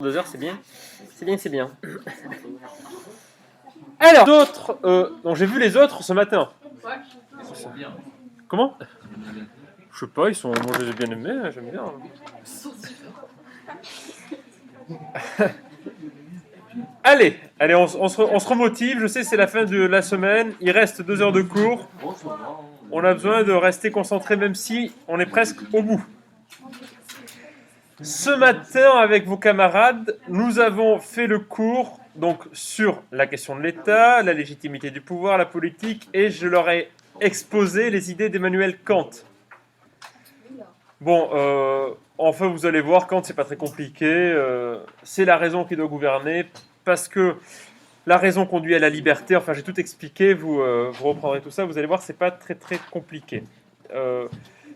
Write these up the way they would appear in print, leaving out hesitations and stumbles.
2 heures, c'est bien. C'est bien, c'est bien. Alors, d'autres. Donc j'ai vu les autres ce matin. Ouais. Ils sont bien. Comment? Je sais pas, ils sont. Moi, je les ai bien aimés, hein, j'aime bien. Allez, on se remotive. Je sais, c'est la fin de la semaine. Il reste 2 heures de cours. On a besoin de rester concentré, même si on est presque au bout. Ce matin, avec vos camarades, nous avons fait le cours donc sur la question de l'État, la légitimité du pouvoir, la politique, et je leur ai exposé les idées d'Emmanuel Kant. Bon, enfin, vous allez voir, Kant, c'est pas très compliqué. C'est la raison qui doit gouverner, parce que la raison conduit à la liberté. Enfin, j'ai tout expliqué. Vous reprendrez tout ça. Vous allez voir, c'est pas très très compliqué.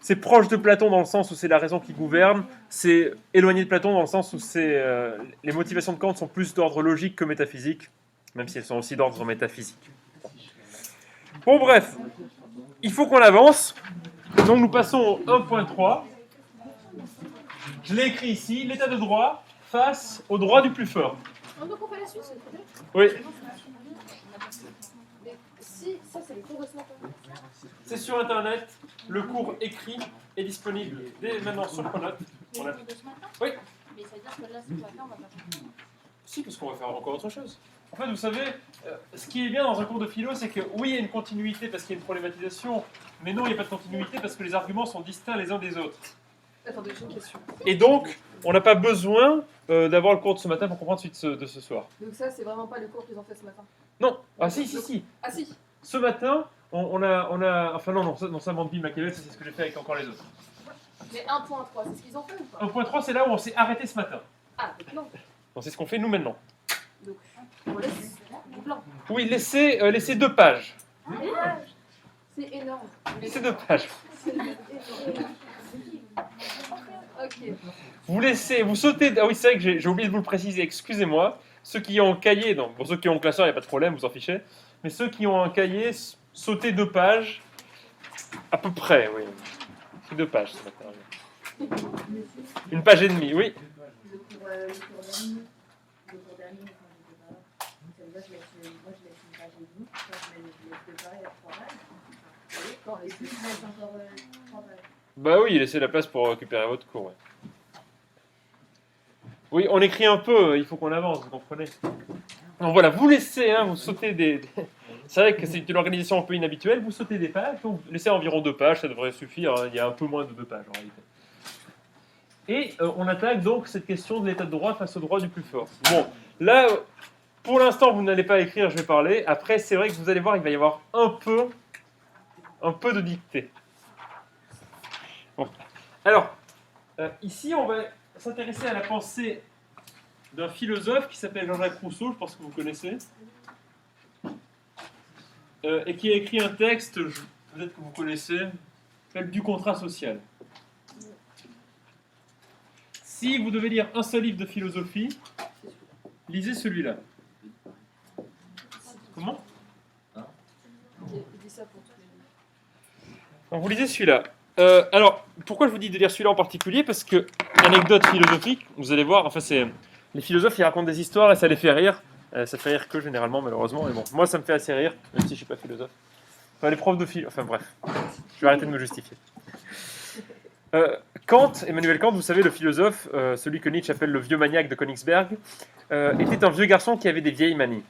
C'est proche de Platon dans le sens où c'est la raison qui gouverne. C'est éloigné de Platon dans le sens où les motivations de Kant sont plus d'ordre logique que métaphysique, même si elles sont aussi d'ordre métaphysique. Bon, bref, il faut qu'on avance. Donc nous passons au 1.3. Je l'ai écrit ici, l'état de droit face au droit du plus fort. Donc on fait la suite, c'est très bien. Oui, Mais si, ça c'est le cours de ce matin. c'est sur Internet. Le cours écrit est disponible dès maintenant sur Pronote. Le cours de ce matin? Oui. Mais ça veut dire que là, ce qu'on va faire, on va faire. Si, parce qu'on va faire encore autre chose. En fait, vous savez, ce qui est bien dans un cours de philo, c'est que oui, il y a une continuité parce qu'il y a une problématisation, mais non, il n'y a pas de continuité parce que les arguments sont distincts les uns des autres. Attendez, j'ai une question. Et donc, on n'a pas besoin d'avoir le cours de ce matin pour comprendre celui de ce soir. Donc ça, c'est vraiment pas le cours qu'ils ont fait ce matin. Non, ah si. Ah si. Ce matin, on a... Enfin non, ça mente Machiavel, ça c'est ce que j'ai fait avec encore les autres. Mais 1.3, c'est ce qu'ils ont fait ou pas? 1.3, c'est là où on s'est arrêté ce matin. Ah, donc non. Donc c'est ce qu'on fait nous maintenant. Donc, on laisse du blanc. Oui, laissez 2 pages. C'est énorme. Laissez 2 pages. C'est énorme. Ok. Vous sautez... Ah oui, c'est vrai que j'ai oublié de vous le préciser, excusez-moi. Ceux qui ont un cahier, non, pour ceux qui ont un classeur, il n'y a pas de problème, vous en fichez. Mais ceux qui ont un cahier, sautez 2 pages. À peu près, oui. C'est 2 pages ce matin. Une page et demie, oui. Le cours dernier, quand j'étais pas là, moi je laisse une page et demie, quand je laisse 2 pages, il y a 3 pages. Quand les Et puis je laisse encore 3 pages. Bah oui, laissez la place pour récupérer votre cours, ouais. Oui, on écrit un peu, il faut qu'on avance, vous comprenez. Donc voilà, vous laissez, hein, vous sautez des... C'est vrai que c'est une organisation un peu inhabituelle, vous sautez des pages, donc vous laissez environ 2 pages, ça devrait suffire, hein, il y a un peu moins de 2 pages en réalité. Et on attaque donc cette question de l'état de droit face au droit du plus fort. Bon, là, pour l'instant, vous n'allez pas écrire, je vais parler. Après, c'est vrai que vous allez voir, il va y avoir un peu de dictée. Bon. Alors, ici, on va s'intéresser à la pensée d'un philosophe qui s'appelle Jean-Jacques Rousseau, je pense que vous connaissez, et qui a écrit un texte, peut-être que vous connaissez, qui s'appelle Du contrat social. Si vous devez lire un seul livre de philosophie, lisez celui-là. Comment? Il dit ça pour tous les... Donc vous lisez celui-là. Alors, pourquoi je vous dis de lire celui-là en particulier? Parce que, anecdote philosophique, vous allez voir, enfin c'est... Les philosophes, ils racontent des histoires et ça les fait rire. Ça fait rire que généralement, malheureusement. Mais bon, moi, ça me fait assez rire, même si je ne suis pas philosophe. Enfin, les profs de philo... Enfin bref, je vais arrêter de me justifier. Emmanuel Kant, vous savez, le philosophe, celui que Nietzsche appelle le vieux maniaque de Königsberg, était un vieux garçon qui avait des vieilles manies.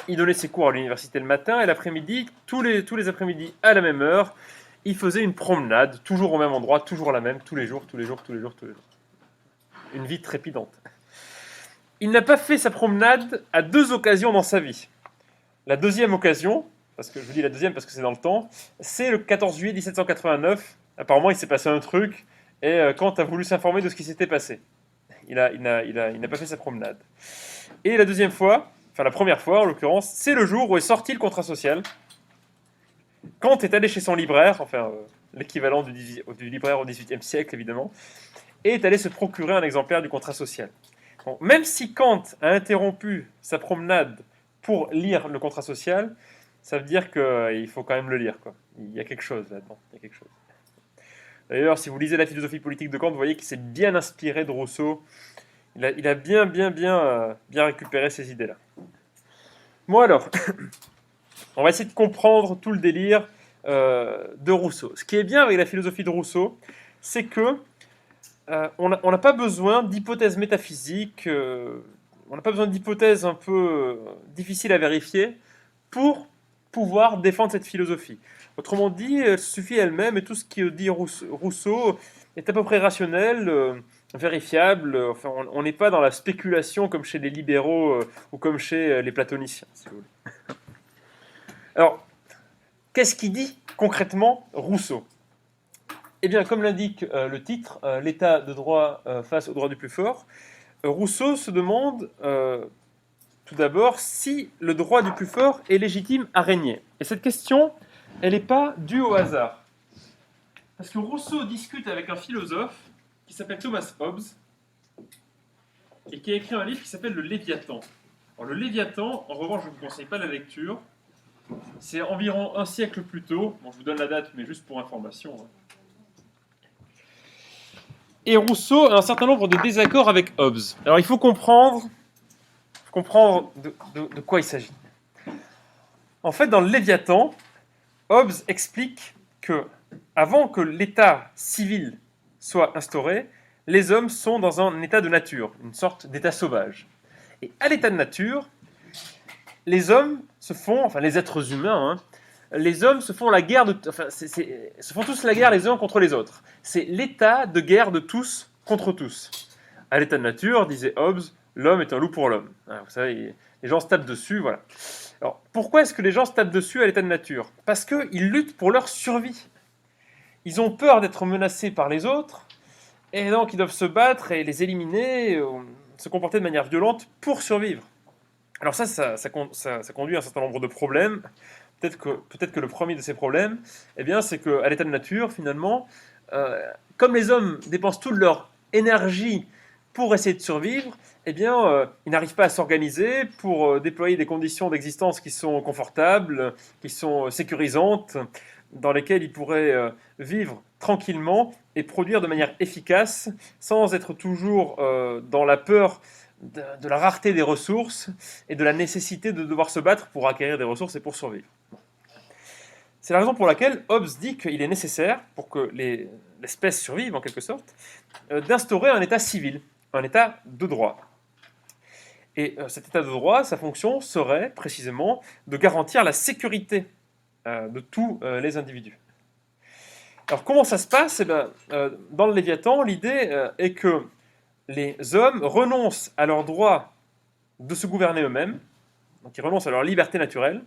Il donnait ses cours à l'université le matin et l'après-midi, tous les après-midi à la même heure, il faisait une promenade, toujours au même endroit, toujours la même, tous les jours. Une vie trépidante. Il n'a pas fait sa promenade à 2 occasions dans sa vie. La deuxième occasion, parce que je vous dis la deuxième parce que c'est dans le temps, c'est le 14 juillet 1789. Apparemment, il s'est passé un truc et Kant a voulu s'informer de ce qui s'était passé. Il n'a pas fait sa promenade. Et la deuxième fois, enfin la première fois en l'occurrence, c'est le jour où est sorti le contrat social. Kant est allé chez son libraire, enfin l'équivalent du libraire au XVIIIe siècle évidemment, et est allé se procurer un exemplaire du contrat social. Bon, même si Kant a interrompu sa promenade pour lire le contrat social, ça veut dire qu'il faut quand même le lire, quoi. Il y a quelque chose là-dedans. Il y a quelque chose. D'ailleurs, si vous lisez la philosophie politique de Kant, vous voyez qu'il s'est bien inspiré de Rousseau, Il a bien récupéré ces idées-là. Bon alors, on va essayer de comprendre tout le délire de Rousseau. Ce qui est bien avec la philosophie de Rousseau, c'est que on n'a pas besoin d'hypothèses métaphysiques, on n'a pas besoin d'hypothèses un peu difficiles à vérifier pour pouvoir défendre cette philosophie. Autrement dit, elle suffit elle-même et tout ce qui dit Rousseau est à peu près rationnel, vérifiable. Enfin, on n'est pas dans la spéculation comme chez les libéraux ou comme chez les platoniciens, si vous voulez. Alors, qu'est-ce qu'il dit concrètement Rousseau? Eh bien, comme l'indique le titre, l'état de droit face au droit du plus fort, Rousseau se demande tout d'abord si le droit du plus fort est légitime à régner. Et cette question, elle n'est pas due au hasard. Parce que Rousseau discute avec un philosophe qui s'appelle Thomas Hobbes et qui a écrit un livre qui s'appelle Le Léviathan. Alors, le Léviathan, en revanche, je ne vous conseille pas la lecture. C'est environ un siècle plus tôt. Bon, je vous donne la date, mais juste pour information. Et Rousseau a un certain nombre de désaccords avec Hobbes. Alors il faut comprendre de quoi il s'agit. En fait, dans le Léviathan, Hobbes explique que, avant que l'état civil soit instauré, les hommes sont dans un état de nature, une sorte d'état sauvage. Et à l'état de nature, les hommes se font, enfin les êtres humains, les hommes se font la guerre, se font tous la guerre les uns contre les autres. C'est l'état de guerre de tous contre tous. À l'état de nature, disait Hobbes, l'homme est un loup pour l'homme. Vous savez, les gens se tapent dessus, voilà. Alors, pourquoi est-ce que les gens se tapent dessus à l'état de nature? Parce qu'ils luttent pour leur survie. Ils ont peur d'être menacés par les autres, et donc ils doivent se battre et les éliminer, se comporter de manière violente pour survivre. Alors ça conduit à un certain nombre de problèmes. Peut-être que le premier de ces problèmes, eh bien, c'est qu'à l'état de nature, finalement, comme les hommes dépensent toute leur énergie pour essayer de survivre, eh bien, ils n'arrivent pas à s'organiser pour déployer des conditions d'existence qui sont confortables, qui sont sécurisantes, dans lesquelles ils pourraient vivre tranquillement et produire de manière efficace, sans être toujours dans la peur de la rareté des ressources et de la nécessité de devoir se battre pour acquérir des ressources et pour survivre. C'est la raison pour laquelle Hobbes dit qu'il est nécessaire, pour que l'espèce survive en quelque sorte, d'instaurer un état civil, un état de droit. Et cet état de droit, sa fonction serait précisément de garantir la sécurité de tous les individus. Alors comment ça se passe? Eh bien, dans le Léviathan, l'idée est que les hommes renoncent à leur droit de se gouverner eux-mêmes, donc ils renoncent à leur liberté naturelle,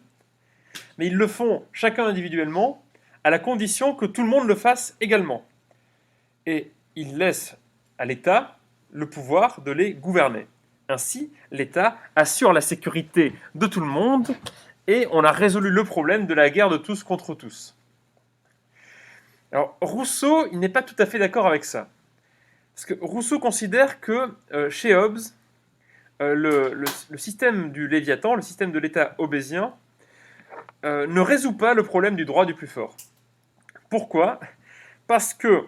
mais ils le font chacun individuellement, à la condition que tout le monde le fasse également. Et ils laissent à l'État le pouvoir de les gouverner. Ainsi, l'État assure la sécurité de tout le monde, et on a résolu le problème de la guerre de tous contre tous. Alors, Rousseau, il n'est pas tout à fait d'accord avec ça. Parce que Rousseau considère que chez Hobbes, le système du Léviathan, le système de l'État hobbésien, ne résout pas le problème du droit du plus fort. Pourquoi? Parce que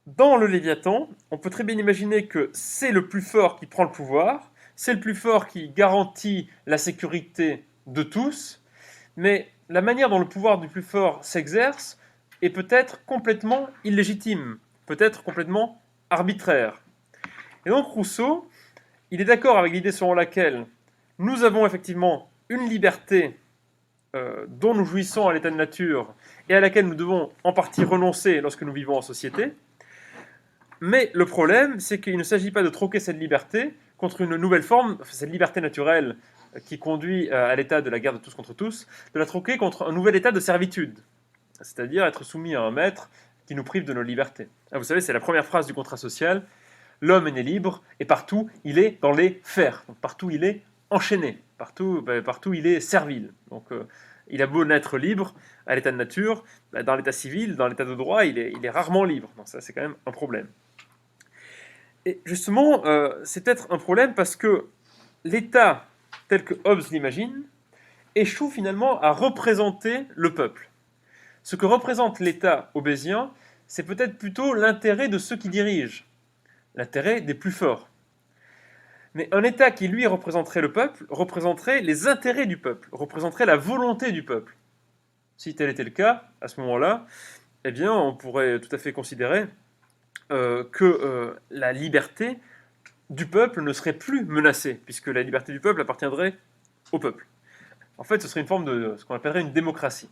dans le Léviathan, on peut très bien imaginer que c'est le plus fort qui prend le pouvoir, c'est le plus fort qui garantit la sécurité de tous, mais la manière dont le pouvoir du plus fort s'exerce est peut-être complètement illégitime, peut-être complètement arbitraire. Et donc Rousseau, il est d'accord avec l'idée selon laquelle nous avons effectivement une liberté dont nous jouissons à l'état de nature et à laquelle nous devons en partie renoncer lorsque nous vivons en société. Mais le problème, c'est qu'il ne s'agit pas de troquer cette liberté contre une nouvelle forme, cette liberté naturelle qui conduit à l'état de la guerre de tous contre tous, de la troquer contre un nouvel état de servitude, c'est-à-dire être soumis à un maître qui nous prive de nos libertés. Vous savez, c'est la première phrase du contrat social. L'homme est né libre et partout il est dans les fers. Donc, partout il est enchaîné, partout il est servile. Donc il a beau naître libre à l'état de nature, dans l'état civil, dans l'état de droit, il est rarement libre. Donc ça c'est quand même un problème. Et justement, c'est peut-être un problème parce que l'État, tel que Hobbes l'imagine, échoue finalement à représenter le peuple. Ce que représente l'État hobbésien, c'est peut-être plutôt l'intérêt de ceux qui dirigent, l'intérêt des plus forts. Mais un État qui, lui, représenterait le peuple, représenterait les intérêts du peuple, représenterait la volonté du peuple. Si tel était le cas, à ce moment-là, eh bien, on pourrait tout à fait considérer que la liberté du peuple ne serait plus menacée, puisque la liberté du peuple appartiendrait au peuple. En fait, ce serait une forme de ce qu'on appellerait une démocratie.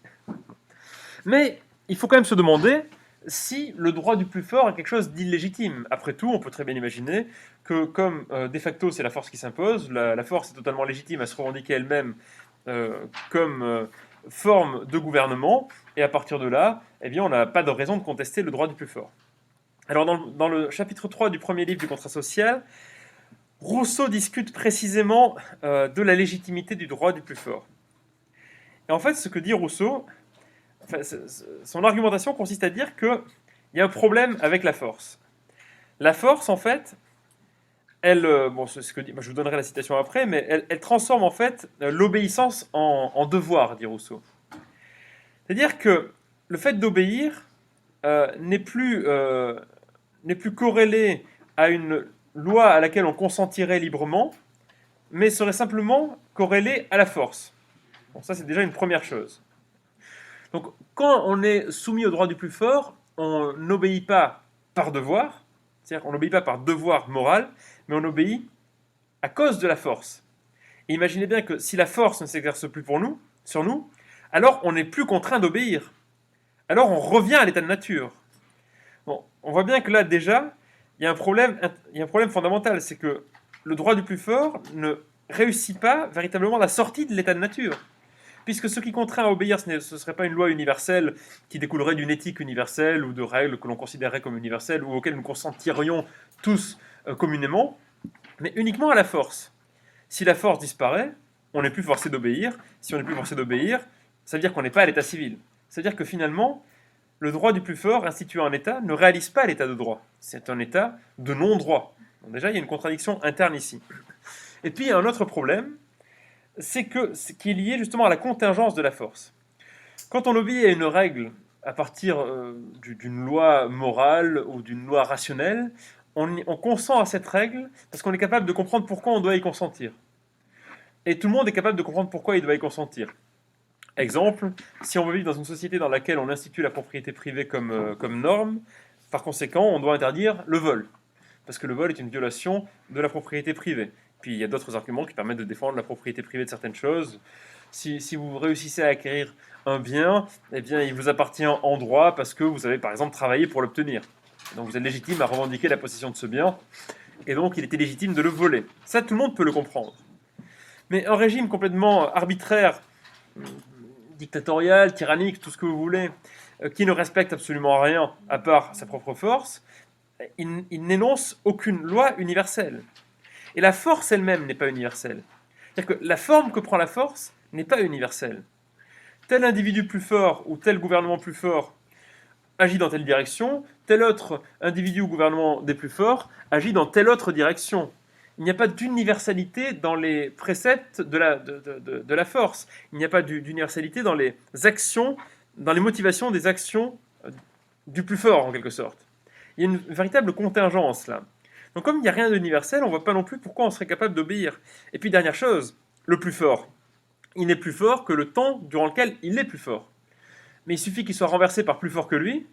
Mais il faut quand même se demander si le droit du plus fort est quelque chose d'illégitime. Après tout, on peut très bien imaginer que comme de facto c'est la force qui s'impose, la force est totalement légitime à se revendiquer elle-même comme forme de gouvernement, et à partir de là, eh bien, on n'a pas de raison de contester le droit du plus fort. Alors dans le chapitre 3 du premier livre du contrat social, Rousseau discute précisément de la légitimité du droit du plus fort. Et en fait, ce que dit Rousseau, son argumentation consiste à dire qu'il y a un problème avec la force. La force, en fait, elle, c'est ce que dit, je vous donnerai la citation après, mais elle transforme en fait l'obéissance en devoir, dit Rousseau. C'est-à-dire que le fait d'obéir n'est plus corrélé à une loi à laquelle on consentirait librement, mais serait simplement corrélé à la force. Bon, ça, c'est déjà une première chose. Donc, quand on est soumis au droit du plus fort, on n'obéit pas par devoir, c'est-à-dire on n'obéit pas par devoir moral, mais on obéit à cause de la force. Et imaginez bien que si la force ne s'exerce plus sur nous, alors on n'est plus contraint d'obéir. Alors on revient à l'état de nature. Bon, on voit bien que là, déjà, il y a un problème fondamental, c'est que le droit du plus fort ne réussit pas véritablement la sortie de l'état de nature. Puisque ce qui contraint à obéir, ce ne serait pas une loi universelle qui découlerait d'une éthique universelle ou de règles que l'on considérerait comme universelles ou auxquelles nous consentirions tous communément, mais uniquement à la force. Si la force disparaît, on n'est plus forcé d'obéir. Si on n'est plus forcé d'obéir, ça veut dire qu'on n'est pas à l'état civil. Ça veut dire que finalement, le droit du plus fort instituant un État ne réalise pas l'état de droit. C'est un État de non-droit. Donc déjà, il y a une contradiction interne ici. Et puis, il y a un autre problème, c'est qui est lié justement à la contingence de la force. Quand on obéit à une règle à partir d'une loi morale ou d'une loi rationnelle, on consent à cette règle parce qu'on est capable de comprendre pourquoi on doit y consentir. Et tout le monde est capable de comprendre pourquoi il doit y consentir. Exemple, si on veut vivre dans une société dans laquelle on institue la propriété privée comme norme, par conséquent, on doit interdire le vol. Parce que le vol est une violation de la propriété privée. Puis il y a d'autres arguments qui permettent de défendre la propriété privée de certaines choses. Si vous réussissez à acquérir un bien, eh bien, il vous appartient en droit parce que vous avez par exemple travaillé pour l'obtenir. Donc vous êtes légitime à revendiquer la possession de ce bien, et donc il était légitime de le voler. Ça, tout le monde peut le comprendre. Mais un régime complètement arbitraire, dictatorial, tyrannique, tout ce que vous voulez, qui ne respecte absolument rien à part sa propre force, il n'énonce aucune loi universelle. Et la force elle-même n'est pas universelle. C'est-à-dire que la forme que prend la force n'est pas universelle. Tel individu plus fort ou tel gouvernement plus fort agit dans telle direction, tel autre individu ou gouvernement des plus forts agit dans telle autre direction. Il n'y a pas d'universalité dans les préceptes de la force. Il n'y a pas d'universalité dans les actions, dans les motivations des actions du plus fort, en quelque sorte. Il y a une véritable contingence, là. Donc comme il n'y a rien d'universel, on ne voit pas non plus pourquoi on serait capable d'obéir. Et puis dernière chose, le plus fort. Il n'est plus fort que le temps durant lequel il est plus fort. Mais il suffit qu'il soit renversé par plus fort que lui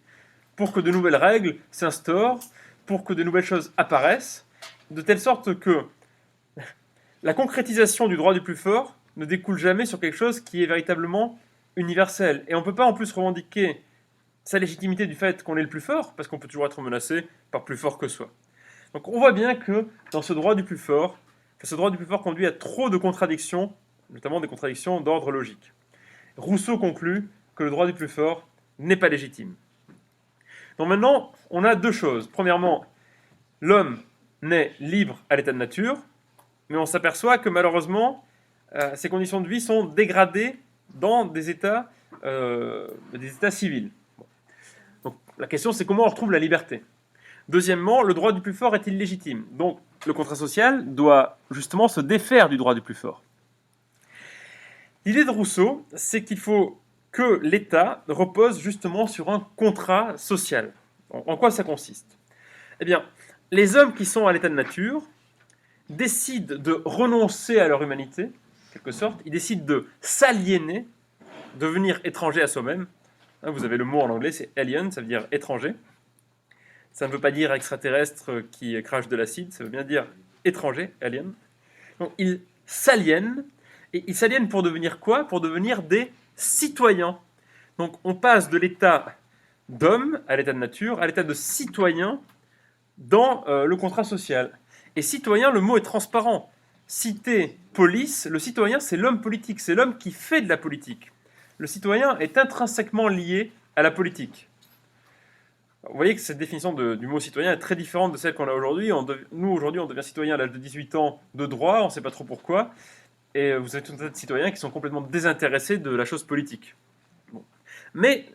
pour que de nouvelles règles s'instaurent, pour que de nouvelles choses apparaissent, de telle sorte que la concrétisation du droit du plus fort ne découle jamais sur quelque chose qui est véritablement universel. Et on ne peut pas en plus revendiquer sa légitimité du fait qu'on est le plus fort, parce qu'on peut toujours être menacé par plus fort que soi. Donc on voit bien que dans ce droit du plus fort, conduit à trop de contradictions, notamment des contradictions d'ordre logique. Rousseau conclut que le droit du plus fort n'est pas légitime. Donc maintenant, on a deux choses. Premièrement, l'homme naît libre à l'état de nature, mais on s'aperçoit que malheureusement, ses conditions de vie sont dégradées dans des états civils. Donc la question, c'est comment on retrouve la liberté. Deuxièmement, le droit du plus fort est illégitime. Donc le contrat social doit justement se défaire du droit du plus fort. L'idée de Rousseau, c'est qu'il faut que l'État repose justement sur un contrat social. En quoi ça consiste ? Eh bien, les hommes qui sont à l'état de nature décident de renoncer à leur humanité, en quelque sorte, ils décident de s'aliéner, devenir étrangers à soi-même. Hein, vous avez le mot en anglais, c'est alien, ça veut dire étranger. Ça ne veut pas dire extraterrestre qui crache de l'acide, ça veut bien dire étranger, alien. Donc ils s'aliènent, et ils s'aliènent pour devenir quoi? Pour devenir des citoyens. Donc on passe de l'état d'homme à l'état de nature, à l'état de citoyen dans le contrat social. Et citoyen, le mot est transparent. Cité, police, le citoyen, c'est l'homme politique, c'est l'homme qui fait de la politique. Le citoyen est intrinsèquement lié à la politique. Vous voyez que cette définition du mot citoyen est très différente de celle qu'on a aujourd'hui. Nous, aujourd'hui, on devient citoyen à l'âge de 18 ans de droit, on ne sait pas trop pourquoi. Et vous avez tout un tas de citoyens qui sont complètement désintéressés de la chose politique. Bon. Mais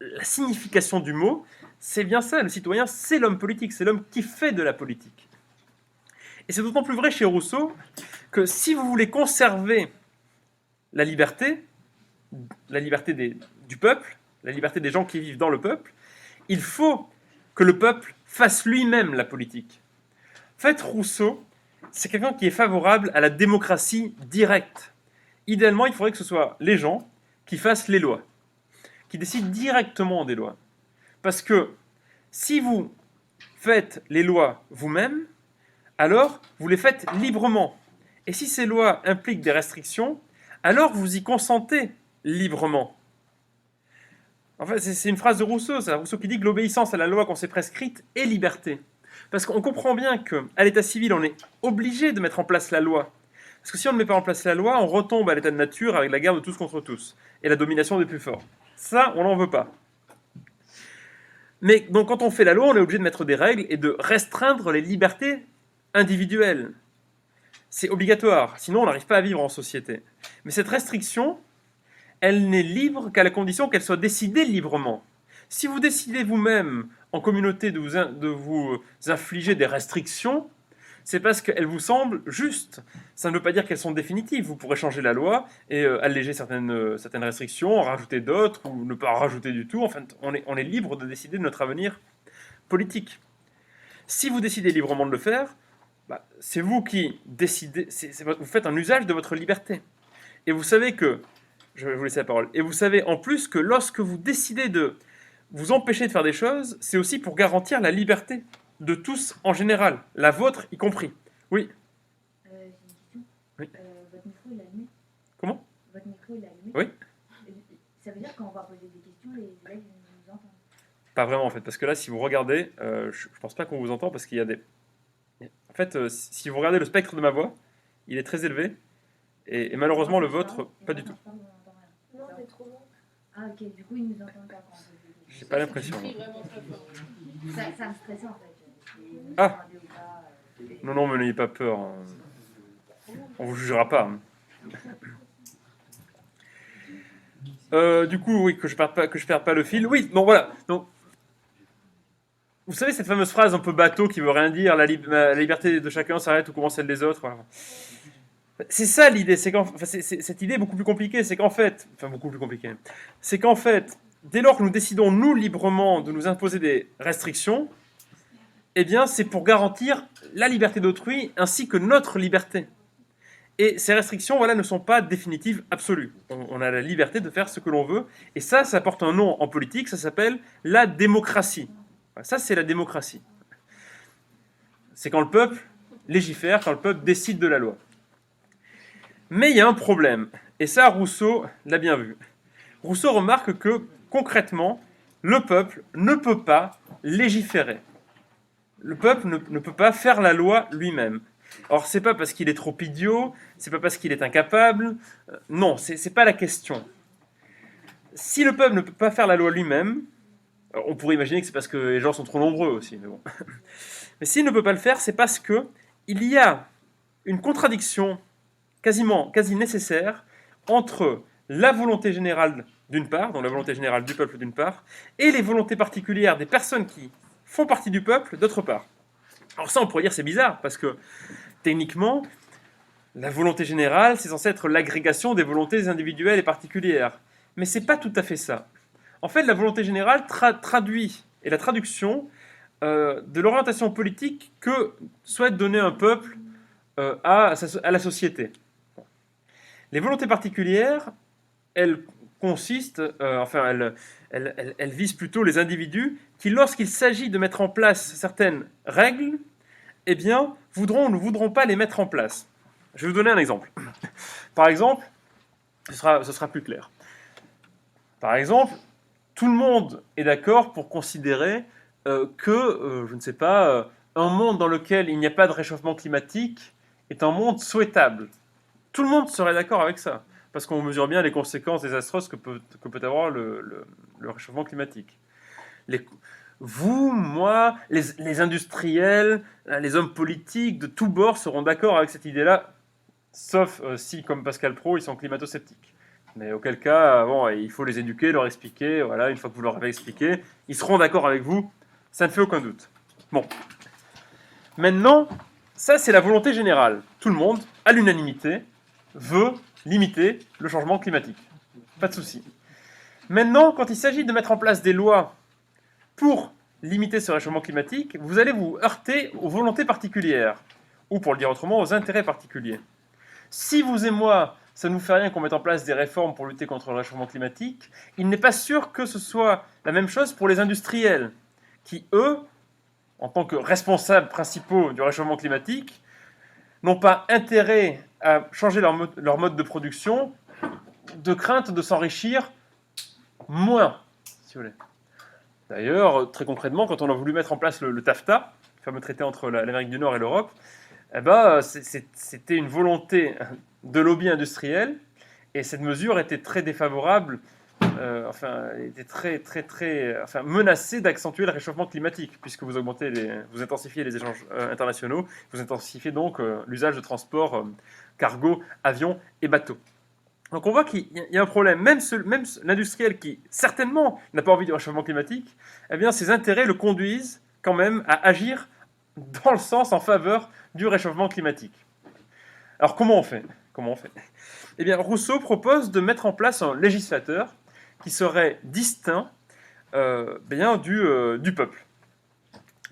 la signification du mot, c'est bien ça. Le citoyen, c'est l'homme politique, c'est l'homme qui fait de la politique. Et c'est d'autant plus vrai chez Rousseau que si vous voulez conserver la liberté du peuple, la liberté des gens qui vivent dans le peuple, il faut que le peuple fasse lui-même la politique. En fait, Rousseau, c'est quelqu'un qui est favorable à la démocratie directe. Idéalement, il faudrait que ce soit les gens qui fassent les lois, qui décident directement des lois. Parce que si vous faites les lois vous-même, alors vous les faites librement. Et si ces lois impliquent des restrictions, alors vous y consentez librement. En fait, c'est une phrase de Rousseau, c'est Rousseau qui dit que l'obéissance à la loi qu'on s'est prescrite est liberté. Parce qu'on comprend bien qu'à l'état civil, on est obligé de mettre en place la loi. Parce que si on ne met pas en place la loi, on retombe à l'état de nature avec la guerre de tous contre tous et la domination des plus forts. Ça, on n'en veut pas. Mais donc, quand on fait la loi, on est obligé de mettre des règles et de restreindre les libertés individuelles. C'est obligatoire, sinon on n'arrive pas à vivre en société. Mais cette restriction, elle n'est libre qu'à la condition qu'elle soit décidée librement. Si vous décidez vous-même, en communauté, de vous infliger des restrictions, c'est parce qu'elles vous semblent justes. Ça ne veut pas dire qu'elles sont définitives. Vous pourrez changer la loi et alléger certaines restrictions, en rajouter d'autres, ou ne pas en rajouter du tout. Enfin, on est libre de décider de notre avenir politique. Si vous décidez librement de le faire, c'est vous qui décidez, vous faites un usage de votre liberté. Et vous savez que, je vais vous laisser la parole, et vous savez en plus que lorsque vous décidez de vous empêcher de faire des choses, c'est aussi pour garantir la liberté de tous en général, la vôtre y compris. Oui. J'ai une question. Oui. Votre micro il est allumé. Comment? Votre micro il est allumé. Oui. Ça veut dire qu'on va poser des questions, les élèves nous entendent. Pas vraiment en fait, parce que là, si vous regardez, je pense pas qu'on vous entend parce qu'il y a des. En fait, si vous regardez le spectre de ma voix, il est très élevé, et malheureusement le vôtre, pas du tout. Non, t'es trop long. Ah ok, du coup ils nous entendent pas quand on pose des questions. J'ai pas l'impression. Tu cries vraiment très fort. Ça me stressait en fait. Ils nous Ah. entendaient ou pas, Non, mais n'ayez pas peur. Hein. On vous jugera pas. Hein. Du coup, oui, que je perde pas le fil. Oui, bon voilà. Donc, vous savez cette fameuse phrase un peu bateau qui veut rien dire, la liberté de chacun s'arrête où commence celle des autres. Voilà. C'est ça l'idée. Cette idée est beaucoup plus compliquée. C'est qu'en fait, dès lors que nous décidons nous librement de nous imposer des restrictions, eh bien, c'est pour garantir la liberté d'autrui ainsi que notre liberté. Et ces restrictions, voilà, ne sont pas définitives, absolues. On a la liberté de faire ce que l'on veut, et ça porte un nom en politique, ça s'appelle la démocratie. Ça, c'est la démocratie. C'est quand le peuple légifère, quand le peuple décide de la loi. Mais il y a un problème, et ça, Rousseau l'a bien vu. Rousseau remarque que, concrètement, le peuple ne peut pas légiférer. Le peuple ne peut pas faire la loi lui-même. Or, c'est pas parce qu'il est trop idiot, c'est pas parce qu'il est incapable. Non, c'est pas la question. Si le peuple ne peut pas faire la loi lui-même, on pourrait imaginer que c'est parce que les gens sont trop nombreux aussi, mais bon. Mais s'il ne peut pas le faire, c'est parce que il y a une contradiction quasi nécessaire entre la volonté générale d'une part, donc la volonté générale du peuple d'une part, et les volontés particulières des personnes qui font partie du peuple d'autre part. Alors ça, on pourrait dire c'est bizarre, parce que techniquement, la volonté générale, c'est censé être l'agrégation des volontés individuelles et particulières. Mais c'est pas tout à fait ça. En fait, la volonté générale traduit, et la traduction de l'orientation politique que souhaite donner un peuple à la société. Les volontés particulières, elles consistent, elles visent plutôt les individus qui, lorsqu'il s'agit de mettre en place certaines règles, eh bien, voudront ou ne voudront pas les mettre en place. Je vais vous donner un exemple. Par exemple, ce sera plus clair. Par exemple, tout le monde est d'accord pour considérer je ne sais pas, un monde dans lequel il n'y a pas de réchauffement climatique est un monde souhaitable. Tout le monde serait d'accord avec ça, parce qu'on mesure bien les conséquences désastreuses que peut avoir le réchauffement climatique. Vous, moi, les industriels, les hommes politiques de tous bords seront d'accord avec cette idée-là, sauf si, comme Pascal Praud, ils sont climato-sceptiques. Mais auquel cas, il faut les éduquer, leur expliquer. Voilà, une fois que vous leur avez expliqué, ils seront d'accord avec vous. Ça ne fait aucun doute. Bon. Maintenant, ça, c'est la volonté générale. Tout le monde, à l'unanimité, veut limiter le changement climatique. Pas de souci. Maintenant, quand il s'agit de mettre en place des lois pour limiter ce réchauffement climatique, vous allez vous heurter aux volontés particulières, ou pour le dire autrement, aux intérêts particuliers. Si vous et moi, ça ne nous fait rien qu'on mette en place des réformes pour lutter contre le réchauffement climatique, il n'est pas sûr que ce soit la même chose pour les industriels, qui, eux, en tant que responsables principaux du réchauffement climatique, n'ont pas intérêt à changer leur mode de production de crainte de s'enrichir moins, si vous voulez. D'ailleurs, très concrètement, quand on a voulu mettre en place le TAFTA, le fameux traité entre l'Amérique du Nord et l'Europe, c'était une volonté de lobby industriel, et cette mesure était très défavorable, était très menacée d'accentuer le réchauffement climatique, puisque vous intensifiez les échanges internationaux, vous intensifiez donc l'usage de transports cargo, avions et bateaux. Donc on voit qu'il y a un problème. Même l'industriel qui, certainement, n'a pas envie du réchauffement climatique, eh bien, ses intérêts le conduisent quand même à agir dans le sens en faveur du réchauffement climatique. Alors comment on fait Eh bien, Rousseau propose de mettre en place un législateur qui serait distinct du peuple.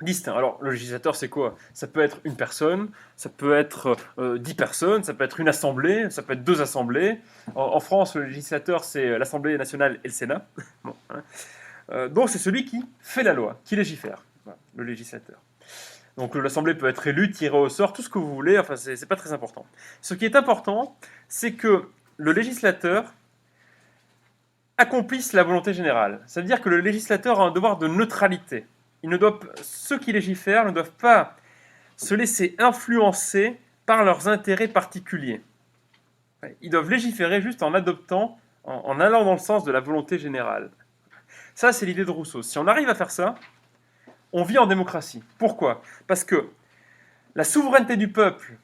Distinct. Alors, le législateur, c'est quoi? Ça peut être une personne, ça peut être 10 personnes, ça peut être une assemblée, ça peut être 2 assemblées. En France, le législateur, c'est l'Assemblée nationale et le Sénat. Bon, hein. Donc, c'est celui qui fait la loi, qui légifère, voilà, le législateur. Donc, l'Assemblée peut être élue, tirée au sort, tout ce que vous voulez, enfin, c'est pas très important. Ce qui est important, c'est que le législateur accomplisse la volonté générale. Ça veut dire que le législateur a un devoir de neutralité. Ceux qui légifèrent ne doivent pas se laisser influencer par leurs intérêts particuliers. Ils doivent légiférer juste en adoptant, en allant dans le sens de la volonté générale. Ça, c'est l'idée de Rousseau. Si on arrive à faire ça, on vit en démocratie. Pourquoi? Parce que la souveraineté du peuple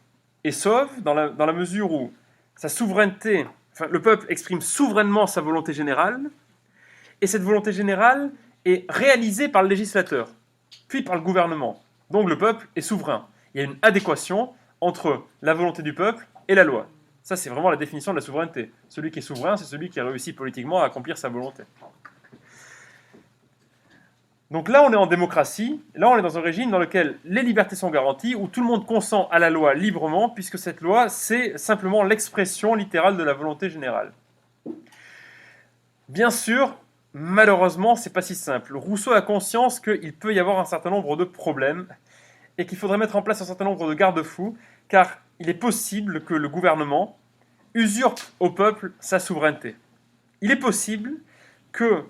est sauve dans la mesure où sa souveraineté, le peuple exprime souverainement sa volonté générale, et cette volonté générale est réalisée par le législateur, puis par le gouvernement. Donc le peuple est souverain. Il y a une adéquation entre la volonté du peuple et la loi. Ça, c'est vraiment la définition de la souveraineté. Celui qui est souverain, c'est celui qui a réussi politiquement à accomplir sa volonté. Donc là, on est en démocratie. Là, on est dans un régime dans lequel les libertés sont garanties, où tout le monde consent à la loi librement, puisque cette loi, c'est simplement l'expression littérale de la volonté générale. Bien sûr, malheureusement, c'est pas si simple. Rousseau a conscience qu'il peut y avoir un certain nombre de problèmes et qu'il faudrait mettre en place un certain nombre de garde-fous, car il est possible que le gouvernement usurpe au peuple sa souveraineté. Il est possible que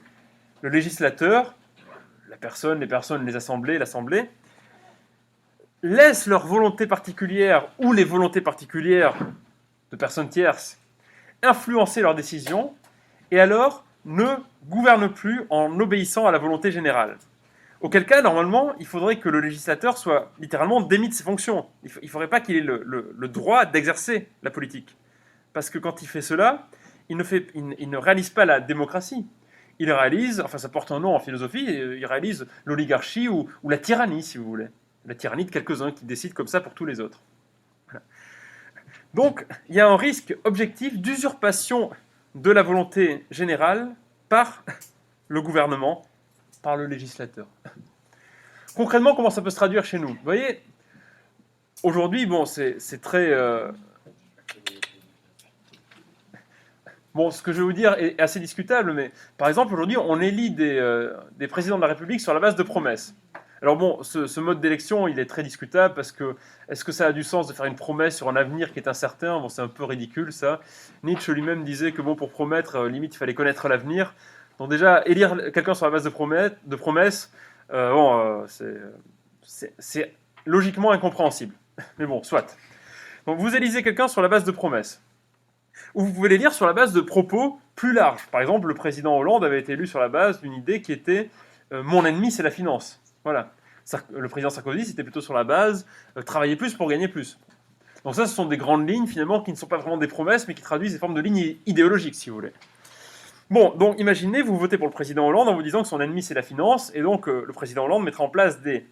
le législateur, les personnes, les assemblées, l'assemblée, laissent leur volonté particulière ou les volontés particulières de personnes tierces influencer leurs décisions et alors ne gouverne plus en obéissant à la volonté générale. Auquel cas, normalement, il faudrait que le législateur soit littéralement démis de ses fonctions. Il ne faudrait pas qu'il ait le droit d'exercer la politique. Parce que quand il fait cela, il ne réalise pas la démocratie. Il réalise, enfin ça porte un nom en philosophie, il réalise l'oligarchie ou la tyrannie, si vous voulez. La tyrannie de quelques-uns qui décident comme ça pour tous les autres. Voilà. Donc, il y a un risque objectif d'usurpation de la volonté générale par le gouvernement, par le législateur. concrètement, comment ça peut se traduire chez nous? Vous voyez, aujourd'hui, bon, c'est très... Bon, ce que je vais vous dire est assez discutable, mais par exemple, aujourd'hui, on élit des présidents de la République sur la base de promesses. Alors bon, ce mode d'élection, il est très discutable parce que est-ce que ça a du sens de faire une promesse sur un avenir qui est incertain? Bon, c'est un peu ridicule ça. Nietzsche lui-même disait que bon, pour promettre, limite, il fallait connaître l'avenir. Donc déjà, élire quelqu'un sur la base de promesses, c'est logiquement incompréhensible. Mais bon, soit. Donc vous élisez quelqu'un sur la base de promesses. Ou vous pouvez les lire sur la base de propos plus larges. Par exemple, le président Hollande avait été élu sur la base d'une idée qui était mon ennemi, c'est la finance. Voilà. Le président Sarkozy, c'était plutôt sur la base travailler plus pour gagner plus. Donc ça, ce sont des grandes lignes, finalement, qui ne sont pas vraiment des promesses, mais qui traduisent des formes de lignes idéologiques, si vous voulez. Bon, donc imaginez, vous votez pour le président Hollande en vous disant que son ennemi, c'est la finance, et donc le président Hollande mettra en place des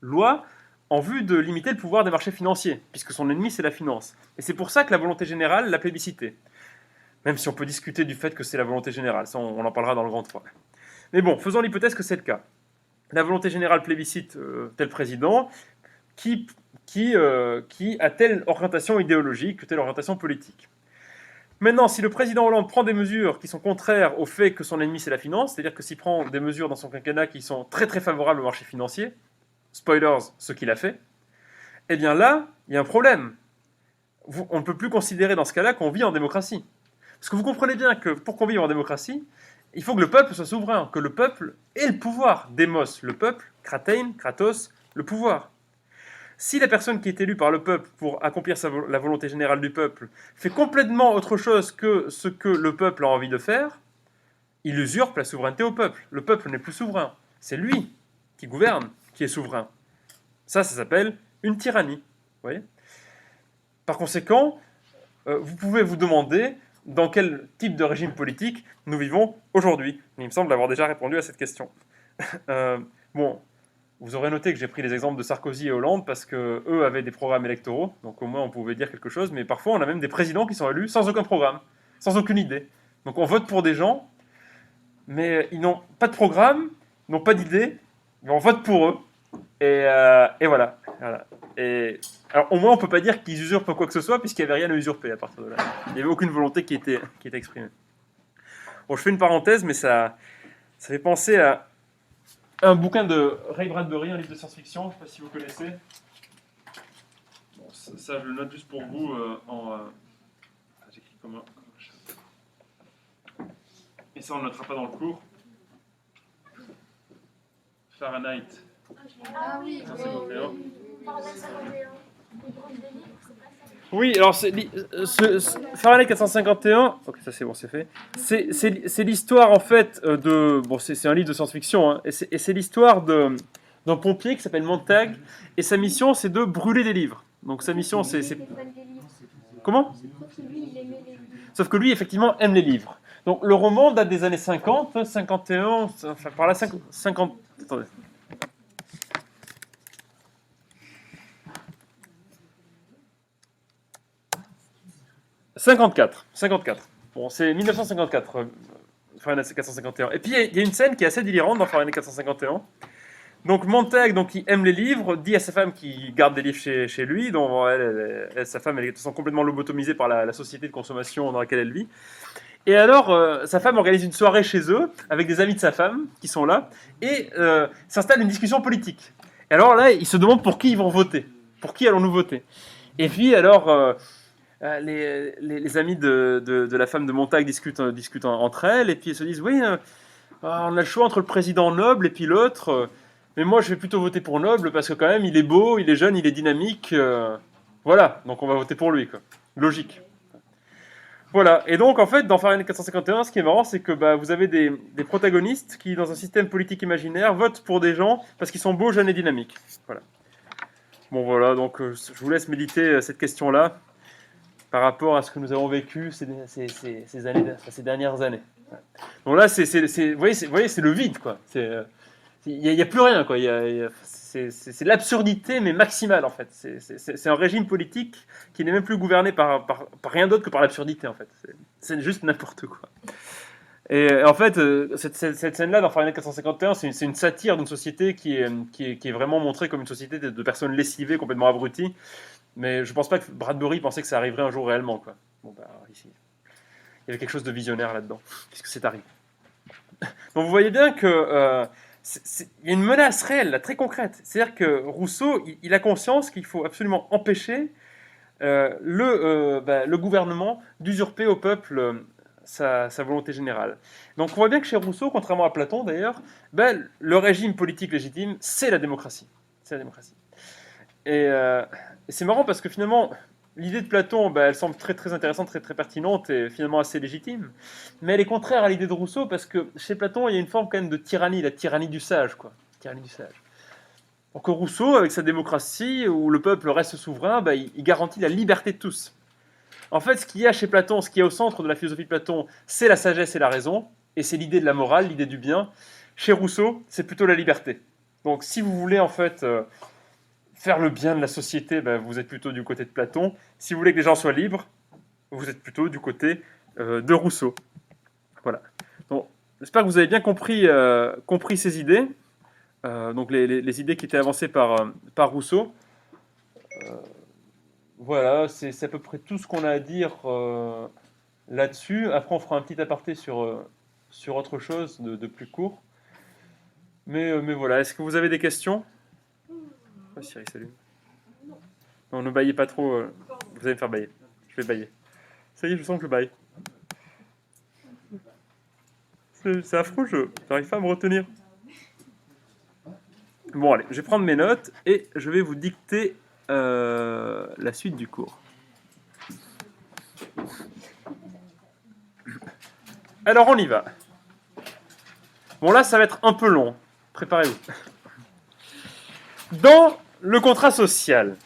lois en vue de limiter le pouvoir des marchés financiers, puisque son ennemi, c'est la finance. Et c'est pour ça que la volonté générale l'a plébiscité. Même si on peut discuter du fait que c'est la volonté générale, ça on en parlera dans le grand 3. Mais bon, faisons l'hypothèse que c'est le cas. La volonté générale plébiscite tel président qui a telle orientation idéologique, telle orientation politique. Maintenant, si le président Hollande prend des mesures qui sont contraires au fait que son ennemi c'est la finance, c'est-à-dire que s'il prend des mesures dans son quinquennat qui sont très très favorables au marché financier, spoilers, ce qu'il a fait, eh bien là, il y a un problème. On ne peut plus considérer dans ce cas-là qu'on vit en démocratie. Parce que vous comprenez bien que pour qu'on vive en démocratie, il faut que le peuple soit souverain, que le peuple ait le pouvoir. Démos, le peuple, kratein, kratos, le pouvoir. Si la personne qui est élue par le peuple pour accomplir la volonté générale du peuple fait complètement autre chose que ce que le peuple a envie de faire, il usurpe la souveraineté au peuple. Le peuple n'est plus souverain. C'est lui qui gouverne, qui est souverain. Ça s'appelle une tyrannie. Vous voyez ? Par conséquent, vous pouvez vous demander dans quel type de régime politique nous vivons aujourd'hui. Il me semble avoir déjà répondu à cette question. Bon, vous aurez noté que j'ai pris les exemples de Sarkozy et Hollande parce qu'eux avaient des programmes électoraux, donc au moins on pouvait dire quelque chose, mais parfois on a même des présidents qui sont élus sans aucun programme, sans aucune idée. Donc on vote pour des gens, mais ils n'ont pas de programme, ils n'ont pas d'idée, mais on vote pour eux. Et voilà. Et alors au moins on peut pas dire qu'ils usurpent quoi que ce soit puisqu'il n'y avait rien à usurper à partir de là. Il n'y avait aucune volonté qui était exprimée. Bon, je fais une parenthèse, mais ça fait penser à un bouquin de Ray Bradbury, un livre de science-fiction, je ne sais pas si vous connaissez. Bon, ça je le note juste pour vous j'écris comme un et ça on ne le notera pas dans le cours. Fahrenheit. Ah oui, 151. Fahrenheit 51. Les grandes des livres, c'est pas ça. Oui, alors Fahrenheit 451, ok, ça c'est bon, c'est fait. C'est l'histoire en fait bon, c'est un livre de science-fiction, hein, et c'est l'histoire d'un pompier qui s'appelle Montag, et sa mission c'est de brûler des livres. Donc sa mission c'est comment ? Sauf que lui effectivement aime les livres. Donc le roman date des années 50, 51, enfin par là 50. Attendez. « 54. Bon, c'est 1954, Fahrenheit 451. Et puis, il y a une scène qui est assez délirante dans Fahrenheit 451. Donc, Montag, qui aime les livres, dit à sa femme qui garde des livres chez lui, dont sa femme elle est de toute façon complètement lobotomisée par la société de consommation dans laquelle elle vit. Et alors, sa femme organise une soirée chez eux, avec des amis de sa femme, qui sont là, et s'installe une discussion politique. Et alors là, ils se demandent pour qui ils vont voter. Pour qui allons-nous voter ? Et puis, alors... les amis de la femme de Montag discutent entre elles, et puis elles se disent, oui, on a le choix entre le président Noble et puis l'autre, mais moi je vais plutôt voter pour Noble, parce que quand même il est beau, il est jeune, il est dynamique, voilà, donc on va voter pour lui, quoi. Logique. Voilà, et donc en fait, dans Fahrenheit 451, ce qui est marrant, c'est que vous avez des protagonistes qui, dans un système politique imaginaire, votent pour des gens parce qu'ils sont beaux, jeunes et dynamiques. Voilà. Bon voilà, donc je vous laisse méditer cette question-là par rapport à ce que nous avons vécu ces dernières années. Donc là, vous voyez, c'est le vide, quoi. Il n'y a plus rien, quoi. C'est l'absurdité, mais maximale, en fait. C'est un régime politique qui n'est même plus gouverné par rien d'autre que par l'absurdité, en fait. C'est juste n'importe quoi. Et en fait, cette scène-là, dans Fahrenheit 451, c'est une satire d'une société qui est vraiment montrée comme une société de personnes lessivées, complètement abruties. Mais je pense pas que Bradbury pensait que ça arriverait un jour réellement, quoi. Bon, bah, ici, il y avait quelque chose de visionnaire là-dedans, puisque c'est arrivé. Donc vous voyez bien que il y a une menace réelle, là, très concrète. C'est-à-dire que Rousseau, il a conscience qu'il faut absolument empêcher le gouvernement d'usurper au peuple sa volonté générale. Donc on voit bien que chez Rousseau, contrairement à Platon d'ailleurs, le régime politique légitime, c'est la démocratie. C'est la démocratie. Et c'est marrant parce que finalement, l'idée de Platon, elle semble très très intéressante, très très pertinente et finalement assez légitime. Mais elle est contraire à l'idée de Rousseau parce que chez Platon, il y a une forme quand même de tyrannie, la tyrannie du sage, quoi. Tyrannie du sage. Alors que Rousseau, avec sa démocratie, où le peuple reste souverain, il garantit la liberté de tous. En fait, ce qu'il y a chez Platon, ce qui est au centre de la philosophie de Platon, c'est la sagesse et la raison, et c'est l'idée de la morale, l'idée du bien. Chez Rousseau, c'est plutôt la liberté. Donc si vous voulez en fait faire le bien de la société, vous êtes plutôt du côté de Platon. Si vous voulez que les gens soient libres, vous êtes plutôt du côté de Rousseau. Voilà. Donc, j'espère que vous avez bien compris ces idées. Donc les idées qui étaient avancées par Rousseau. Voilà, c'est à peu près tout ce qu'on a à dire là-dessus. Après, on fera un petit aparté sur autre chose de plus court. Mais voilà, est-ce que vous avez des questions? Oh, Cyril, salut. Non, ne baillez pas trop. Vous allez me faire bailler. Je vais bailler. Ça y est, je sens que je baille. C'est affreux, je n'arrive pas à me retenir. Bon, allez, je vais prendre mes notes et je vais vous dicter la suite du cours. Alors, on y va. Bon, là, ça va être un peu long. Préparez-vous. Dans le contrat social,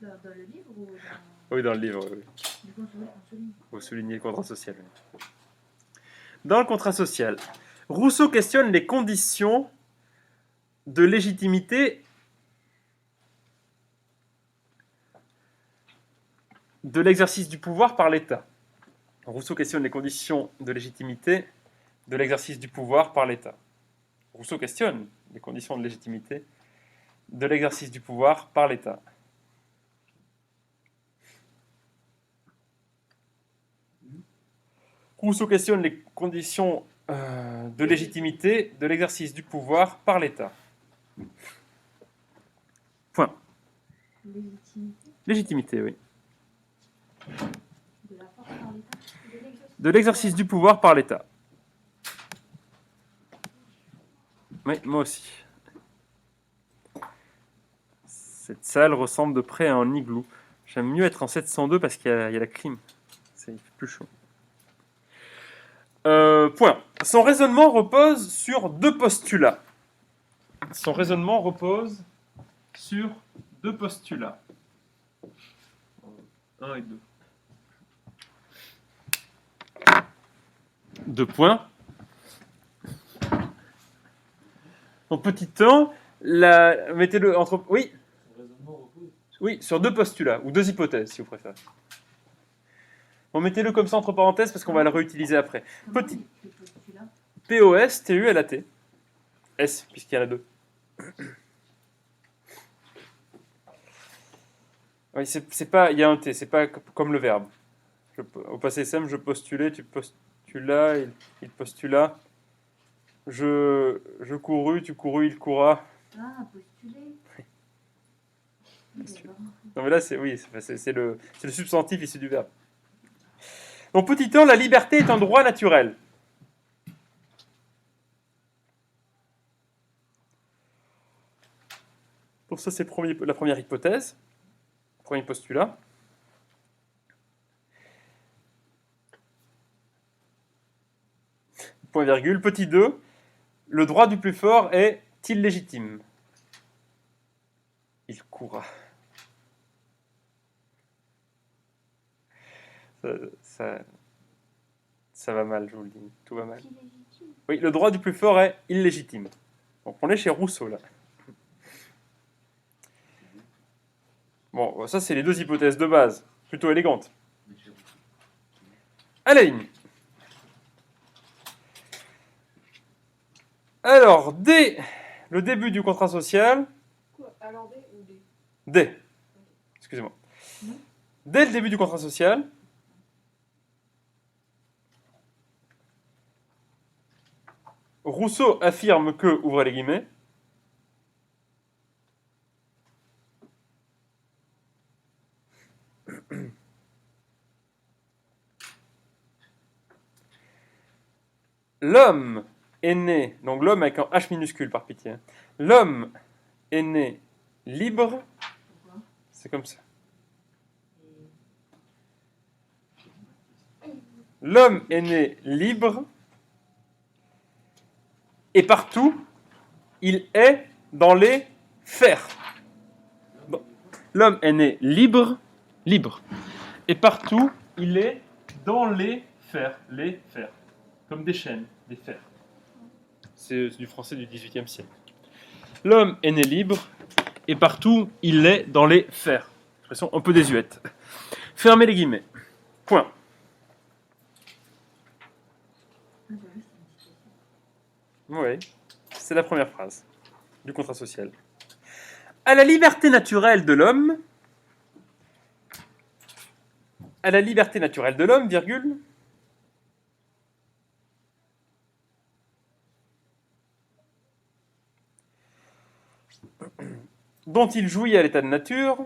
Dans le livre ou dans... oui, dans le livre, oui. Du coup, on souligne. Il faut souligner le contrat social. Oui. Dans le contrat social, Rousseau questionne les conditions de légitimité de l'exercice du pouvoir par l'État. Rousseau questionne les conditions de légitimité de l'exercice du pouvoir par l'État. Rousseau questionne les conditions de légitimité de l'exercice du pouvoir par l'État. Rousseau questionne les conditions de légitimité de l'exercice du pouvoir par l'État. Point. Légitimité Légitimité, oui. de la force par l'État. De l'exercice du pouvoir par l'État. Oui, moi aussi. Cette salle ressemble de près à un igloo. J'aime mieux être en 702 parce qu'il y a la clim. Il fait plus chaud. Point. Son raisonnement repose sur deux postulats. Son raisonnement repose sur deux postulats. 1 et 2. Deux points. Donc petit 1, mettez-le entre... Oui. Oui, sur deux postulats, ou deux hypothèses, si vous préférez. Bon, mettez-le comme ça entre parenthèses, parce qu'on va le réutiliser après. Petit. POS, TULAT. S, puisqu'il y en a deux. Oui, c'est pas... Il y a un T, c'est pas comme le verbe. Au passé simple, je postulais, tu postulas, il postula. Je courus, tu courus, il courra. Ah, postuler. Non mais là c'est le substantif issu du verbe. Donc petit 1, la liberté est un droit naturel. Donc ça c'est la première hypothèse, premier postulat. Point virgule. Petit 2, le droit du plus fort est illégitime. Il courra. Ça va mal, je vous le dis. Tout va mal. Oui, le droit du plus fort est illégitime. Donc on est chez Rousseau là. Bon, ça c'est les deux hypothèses de base, plutôt élégantes. À la ligne. Alors, dès le début du contrat social, Quoi? Alors D ou D? dès, excusez-moi, dès le début du contrat social, Rousseau affirme que, ouvrez les guillemets, l'homme est né, donc l'homme avec un H minuscule par pitié, l'homme est né libre, c'est comme ça. L'homme est né libre et partout, il est dans les fers. Bon. L'homme est né libre, et partout, il est dans les fers, comme des chaînes, des fers. C'est du français du XVIIIe siècle. L'homme est né libre, et partout, il est dans les fers. Expression un peu désuète. Fermez les guillemets. Point. Oui, c'est la première phrase du contrat social. À la liberté naturelle de l'homme, virgule, dont il jouit à l'état de nature,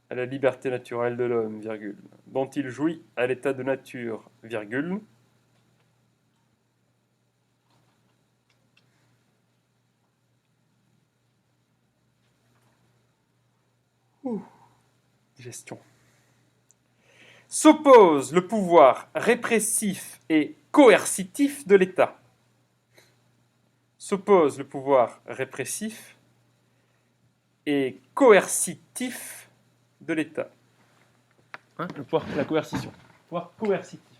à la liberté naturelle de l'homme, virgule, dont il jouit à l'état de nature, virgule, digestion, s'oppose le pouvoir répressif et coercitif de l'État. S'oppose le pouvoir répressif et coercitif de l'État. Hein, le pouvoir, la coercition. Le pouvoir coercitif.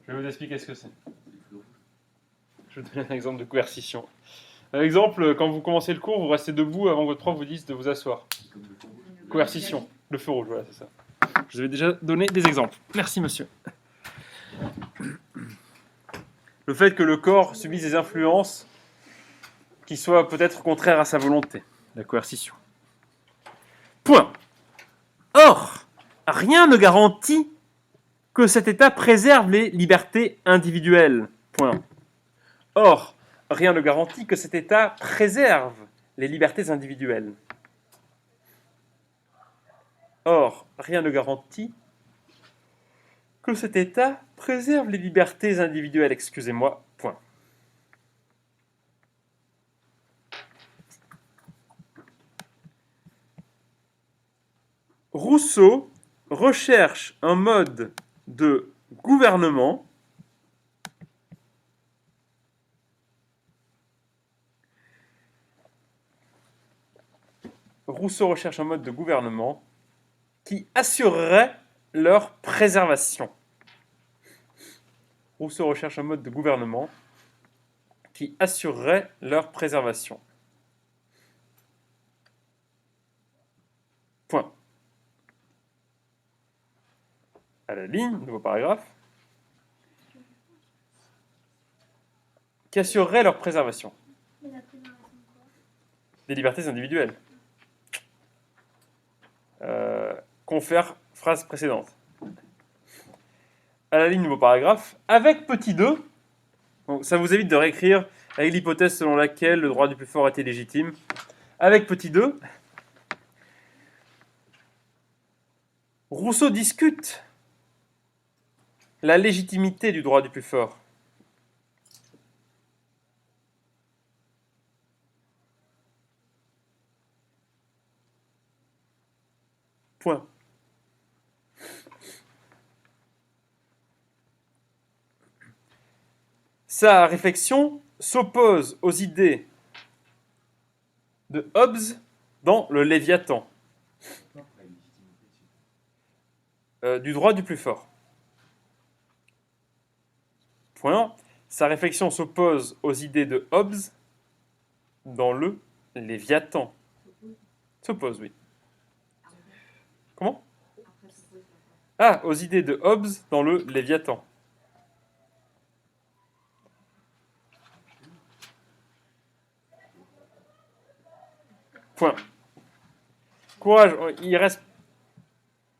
Je vais vous expliquer ce que c'est. Je vais donner un exemple de coercition. Par exemple, quand vous commencez le cours, vous restez debout avant que votre prof vous dise de vous asseoir. Coercition. Le feu rouge, voilà, c'est ça. Je vous avais déjà donné des exemples. Merci, monsieur. Le fait que le corps subisse des influences qui soient peut-être contraires à sa volonté. La coercition. Point. Or, rien ne garantit que cet état préserve les libertés individuelles. Point. Or, rien ne garantit que cet état préserve les libertés individuelles. Or, rien ne garantit que cet état préserve les libertés individuelles. Excusez-moi. Point. Rousseau recherche un mode de gouvernement qui assurerait leur préservation. Rousseau recherche un mode de gouvernement qui assurerait leur préservation. Point. À la ligne, nouveau paragraphe. Qui assurerait leur préservation. Mais la préservation de quoi? Des libertés individuelles. Confère phrase précédente. À la ligne, nouveau paragraphe. Avec petit 2, donc ça vous évite de réécrire avec l'hypothèse selon laquelle le droit du plus fort était légitime. Avec petit 2, Rousseau discute la légitimité du droit du plus fort. Point. Sa réflexion s'oppose aux idées de Hobbes dans le Léviathan, du droit du plus fort. Point. Sa réflexion s'oppose aux idées de Hobbes dans le Léviathan. S'oppose, oui. Comment? Après, s'oppose Ah, aux idées de Hobbes dans le Léviathan. Point. Courage, il reste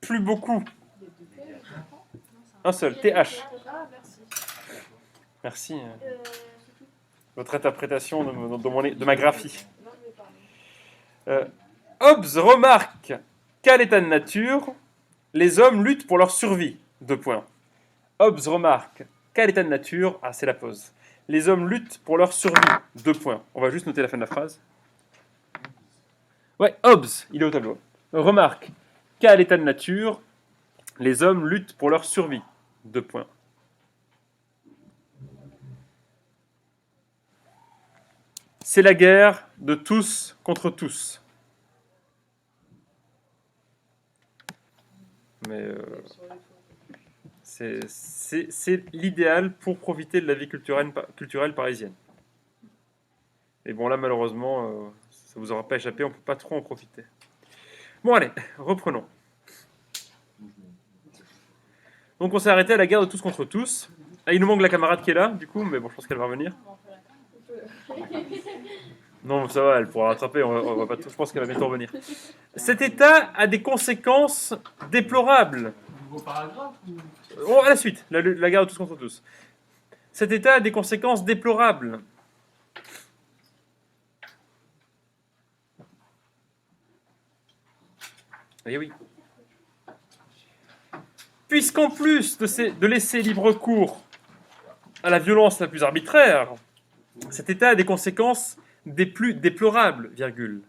plus beaucoup. Il y a deux P, je comprends. Un seul, TH. Ah, merci. Merci. C'est tout. Votre interprétation de ma graphie. Non, mais pardon. Hobbes remarque qu'à l'état de nature, les hommes luttent pour leur survie. Deux points. Hobbes remarque qu'à l'état de nature, ah c'est la pause. Les hommes luttent pour leur survie. Deux points. On va juste noter la fin de la phrase. Ouais, Hobbes, il est au tableau. Remarque qu'à l'état de nature, les hommes luttent pour leur survie. Deux points. C'est la guerre de tous contre tous. Mais c'est l'idéal pour profiter de la vie culturelle parisienne. Et bon, là, malheureusement, ça vous aura pas échappé, on peut pas trop en profiter. Bon, allez, reprenons. Donc, on s'est arrêté à la guerre de tous contre tous. Ah, il nous manque la camarade qui est là, du coup, mais bon, je pense qu'elle va revenir. Non, ça va, elle pourra rattraper, on va pas tout, je pense qu'elle va bientôt revenir. Cet état a des conséquences déplorables. Nouveau paragraphe ou... Oh, à la suite, la guerre de tous contre tous. Cet état a des conséquences déplorables. Eh oui. Puisqu'en plus de laisser libre cours à la violence la plus arbitraire, cet état a des conséquences des plus déplorables, virgule.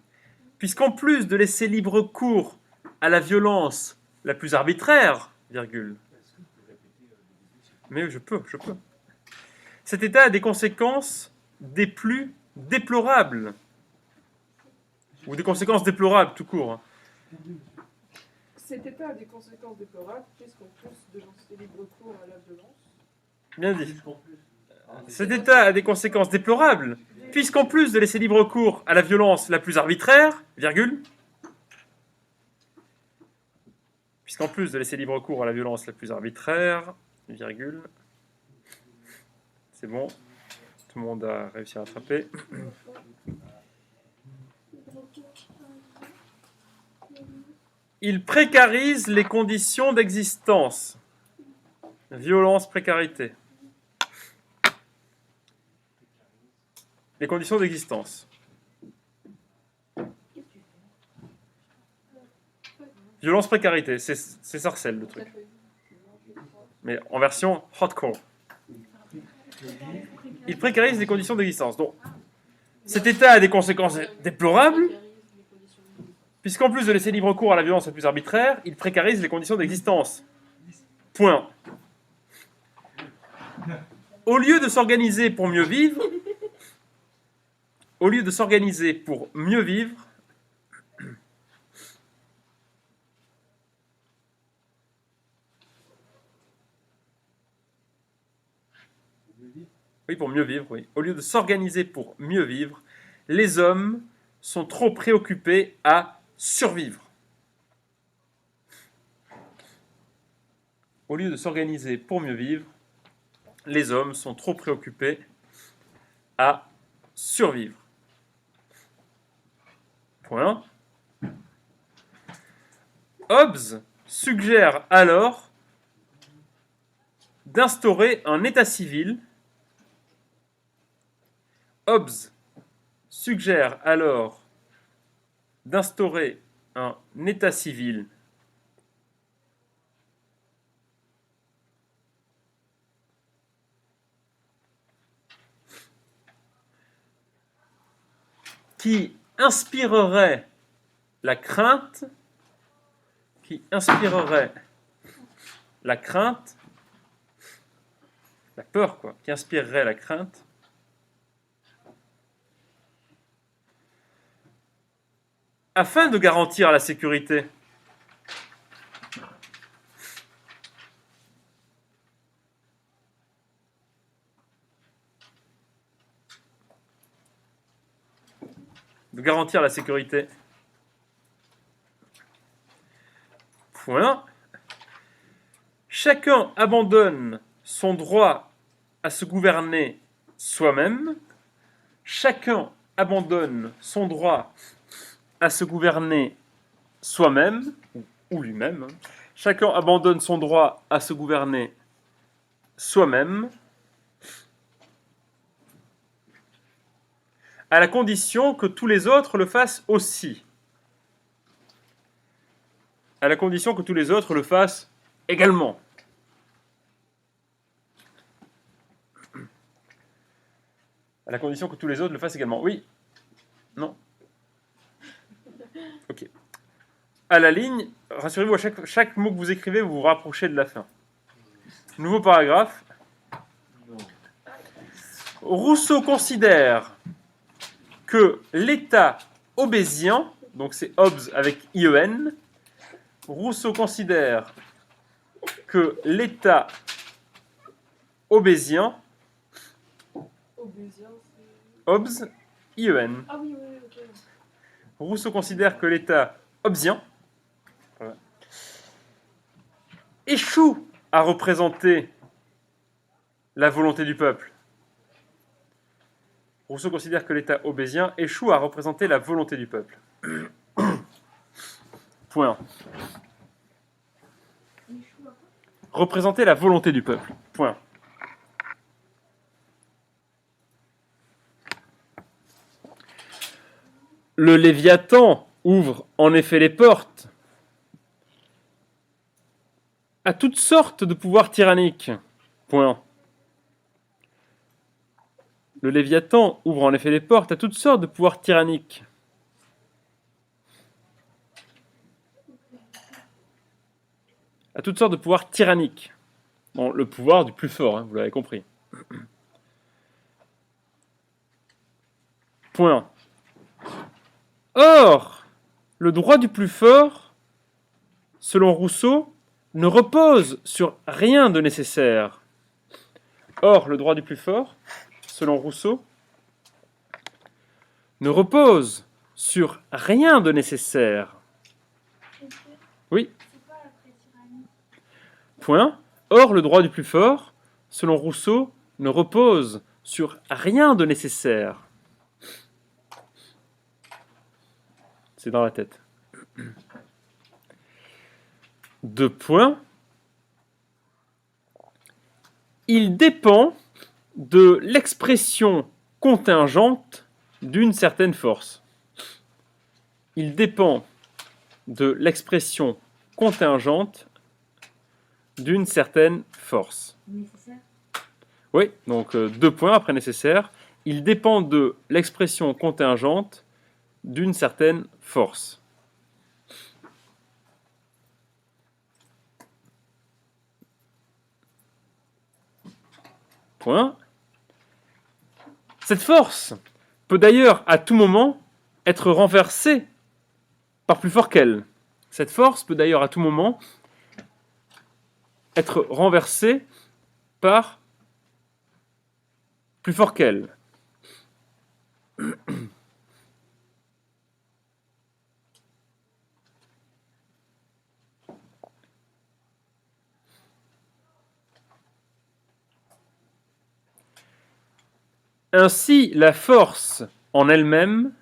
Puisqu'en plus de laisser libre cours à la violence la plus arbitraire, virgule. Mais je peux. Cet état a des conséquences des plus déplorables. Ou des conséquences déplorables, tout court. Hein. Cet état a des conséquences déplorables, puisqu'en plus de lancer libre cours à la violence. Bien dit. Cet état a des conséquences déplorables, puisqu'en plus de laisser libre cours à la violence la plus arbitraire, virgule. Puisqu'en plus de laisser libre cours à la violence la plus arbitraire, virgule. C'est bon. Tout le monde a réussi à rattraper. Il précarise les conditions d'existence. Violence, précarité. Les conditions d'existence. Violence, précarité. C'est Sarcelles, le truc. Mais en version hardcore. Il précarise les conditions d'existence. Donc, cet état a des conséquences déplorables, puisqu'en plus de laisser libre cours à la violence la plus arbitraire, il précarise les conditions d'existence. Point. Au lieu de s'organiser pour mieux vivre, oui, pour mieux vivre, oui. Au lieu de s'organiser pour mieux vivre, les hommes sont trop préoccupés à survivre. Au lieu de s'organiser pour mieux vivre, les hommes sont trop préoccupés à survivre. Point. Hobbes suggère alors d'instaurer un état civil. Hobbes suggère alors d'instaurer un état civil qui inspirerait la crainte, la peur quoi, qui inspirerait la crainte, afin de garantir la sécurité. de garantir la sécurité. Point. Chacun abandonne son droit à se gouverner soi-même. Chacun abandonne son droit à se gouverner soi-même, ou lui-même. Hein. Chacun abandonne son droit à se gouverner soi-même, à la condition que tous les autres le fassent aussi. À la condition que tous les autres le fassent également. À la condition que tous les autres le fassent également. Oui. Non. Ok. À la ligne, rassurez-vous, à chaque mot que vous écrivez, vous vous rapprochez de la fin. Nouveau paragraphe. Rousseau considère que l'état obésien, donc c'est Hobbes avec IEN, Rousseau considère que l'état obésien, Obésien, c'est... Hobbes, IEN, Ah oui, oui, ok. Rousseau considère que l'état hobbesien échoue à représenter la volonté du peuple. Rousseau considère que l'état hobbesien échoue à représenter la volonté du peuple. Point. Représenter la volonté du peuple. Point. Le Léviathan ouvre en effet les portes à toutes sortes de pouvoirs tyranniques. Point. Le Léviathan ouvre en effet les portes à toutes sortes de pouvoirs tyranniques. À toutes sortes de pouvoirs tyranniques. Bon, le pouvoir du plus fort, hein, vous l'avez compris. Point. Or, le droit du plus fort, selon Rousseau, ne repose sur rien de nécessaire. Or, le droit du plus fort, selon Rousseau, ne repose sur rien de nécessaire. Oui. Point. Or, le droit du plus fort, selon Rousseau, ne repose sur rien de nécessaire. C'est dans la tête. 2 points. Il dépend de l'expression contingente d'une certaine force. Il dépend de l'expression contingente d'une certaine force. Nécessaire. Oui, donc 2 points après nécessaire. Il dépend de l'expression contingente d'une certaine force. Point. Cette force peut d'ailleurs à tout moment être renversée par plus fort qu'elle. Cette force peut d'ailleurs à tout moment être renversée par plus fort qu'elle. Ainsi, la force en elle-même,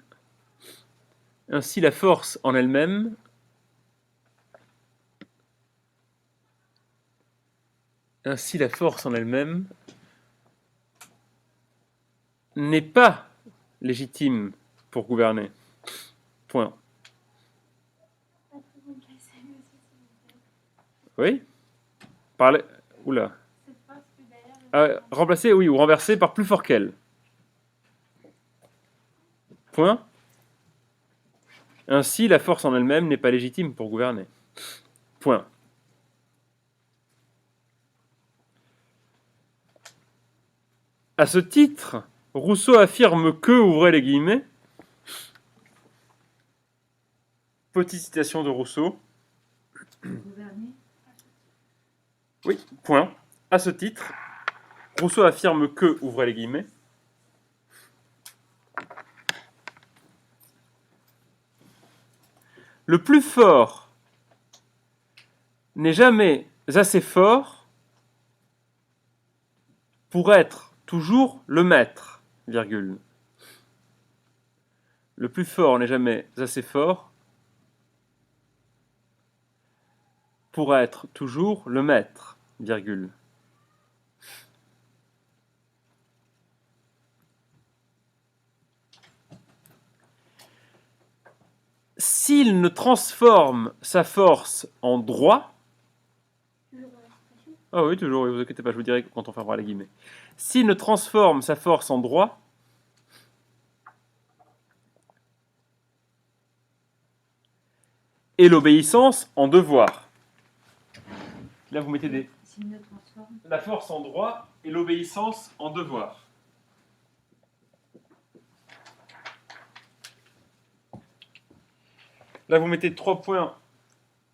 n'est pas légitime pour gouverner. Point. Oui. Parlez. Oula. Remplacer, oui, ou renverser par plus fort qu'elle. Point. Ainsi, la force en elle-même n'est pas légitime pour gouverner. Point. À ce titre, Rousseau affirme que, ouvrez les guillemets, petite citation de Rousseau. Gouverner. Oui, point. À ce titre, Rousseau affirme que, ouvrez les guillemets, Le plus fort n'est jamais assez fort pour être toujours le maître, virgule. Le plus fort n'est jamais assez fort pour être toujours le maître, virgule. S'il ne transforme sa force en droit, Toujours dans l'expression. ah oui, toujours, ne vous inquiétez pas, je vous dirai quand on fermera les guillemets. S'il ne transforme sa force en droit, et l'obéissance en devoir. Là, vous mettez S'il ne transforme. la force en droit et l'obéissance en devoir. Là, vous mettez 3 points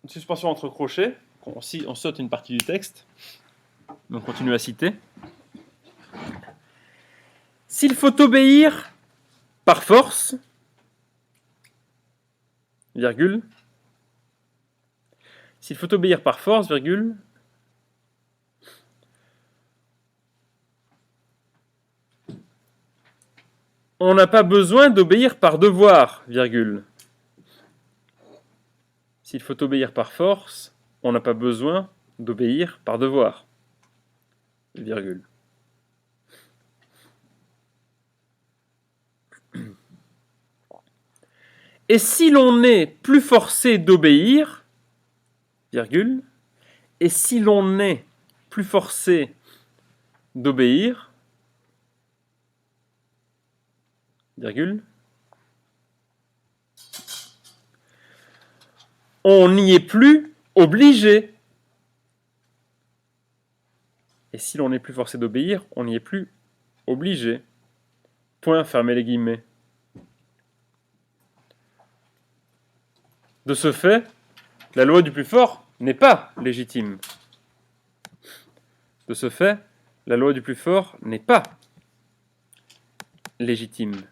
de suspension entre crochets. On saute une partie du texte. On continue à citer. S'il faut obéir par force, virgule, s'il faut obéir par force, virgule, on n'a pas besoin d'obéir par devoir, virgule. S'il faut obéir par force, on n'a pas besoin d'obéir par devoir, virgule. Et si l'on est plus forcé d'obéir, virgule, et si l'on est plus forcé d'obéir, virgule, on n'y est plus obligé. Et si l'on est plus forcé d'obéir, on n'y est plus obligé. Point, fermez les guillemets. De ce fait, la loi du plus fort n'est pas légitime. De ce fait, la loi du plus fort n'est pas légitime.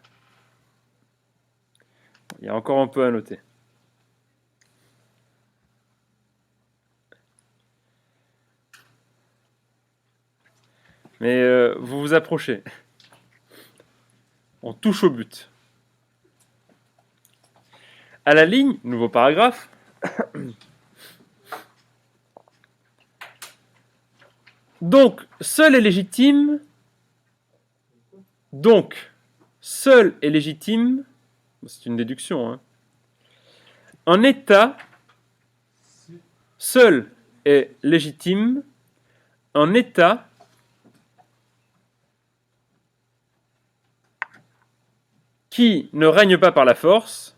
Il y a encore un peu à noter. Mais vous vous approchez. On touche au but. À la ligne, nouveau paragraphe. Donc, seul est légitime. Donc, seul est légitime. C'est une déduction. Hein. Un État seul est légitime. Un État qui ne règne pas par la force,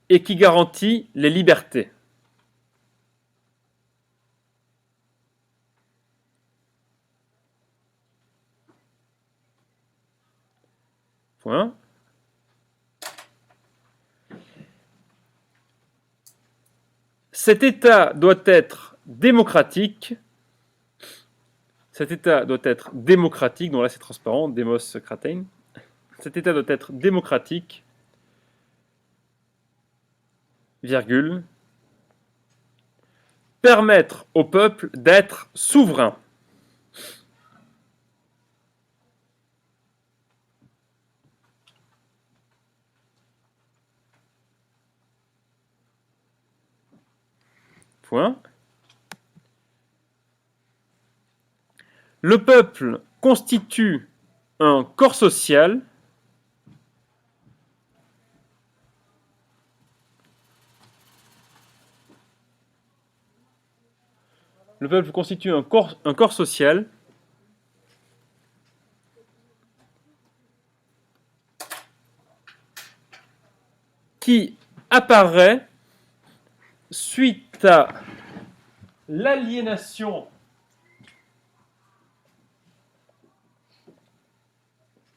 et qui garantit les libertés. Point. Cet État doit être démocratique. Cet État doit être démocratique, donc là c'est transparent, Demos Kratein. Cet État doit être démocratique, virgule, permettre au peuple d'être souverain. Point. Le peuple constitue un corps social social qui apparaît suite à l'aliénation.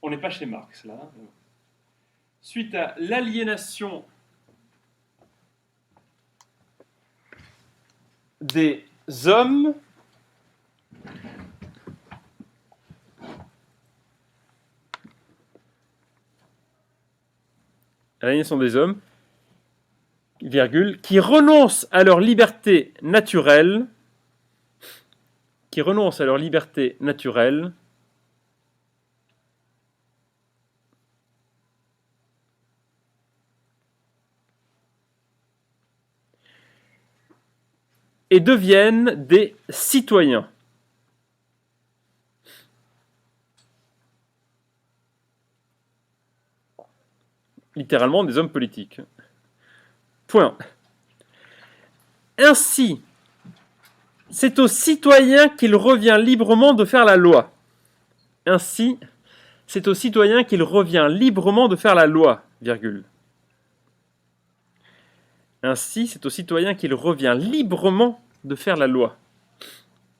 On n'est pas chez Marx là. Suite à l'aliénation des hommes l'aliénation des hommes, virgule, qui renoncent à leur liberté naturelle, et deviennent des citoyens. Littéralement des hommes politiques. Point. Ainsi, c'est aux citoyens qu'il revient librement de faire la loi. Ainsi, c'est aux citoyens qu'il revient librement de faire la loi, virgule. Ainsi, c'est aux citoyens qu'il revient librement de faire la loi,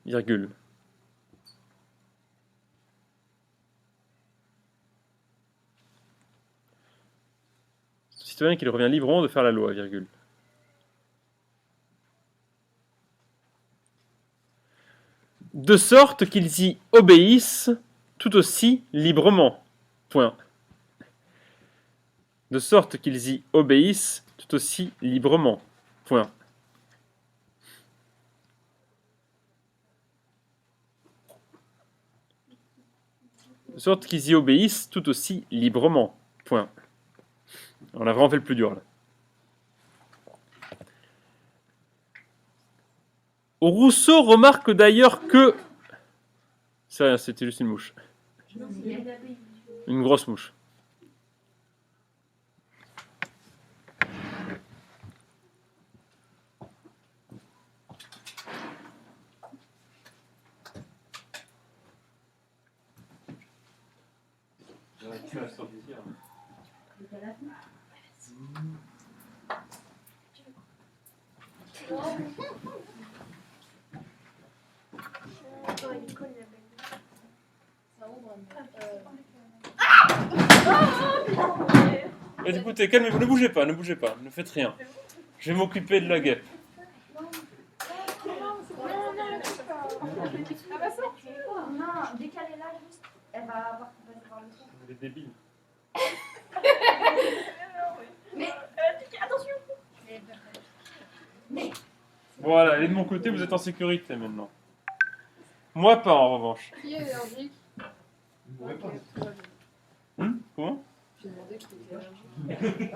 virgule. C'est aux citoyens qu'il revient librement de faire la loi, virgule. De sorte qu'ils y obéissent tout aussi librement. Point. De sorte qu'ils y obéissent tout aussi librement. Point. De sorte qu'ils y obéissent tout aussi librement. Point. On a vraiment fait le plus dur là. Rousseau remarque d'ailleurs que... C'est rien, c'était juste une mouche. Une grosse mouche. Écoutez, calmez-vous, ne bougez pas, ne faites rien. Je vais m'occuper de la guêpe. Non, décalez-la juste. Elle va avoir passé par le son. Elle est débile. Mais attention. Voilà, elle est de mon côté, vous êtes en sécurité maintenant. Moi pas en revanche. Qui est allergique? Comment? J'ai demandé qui était allergique.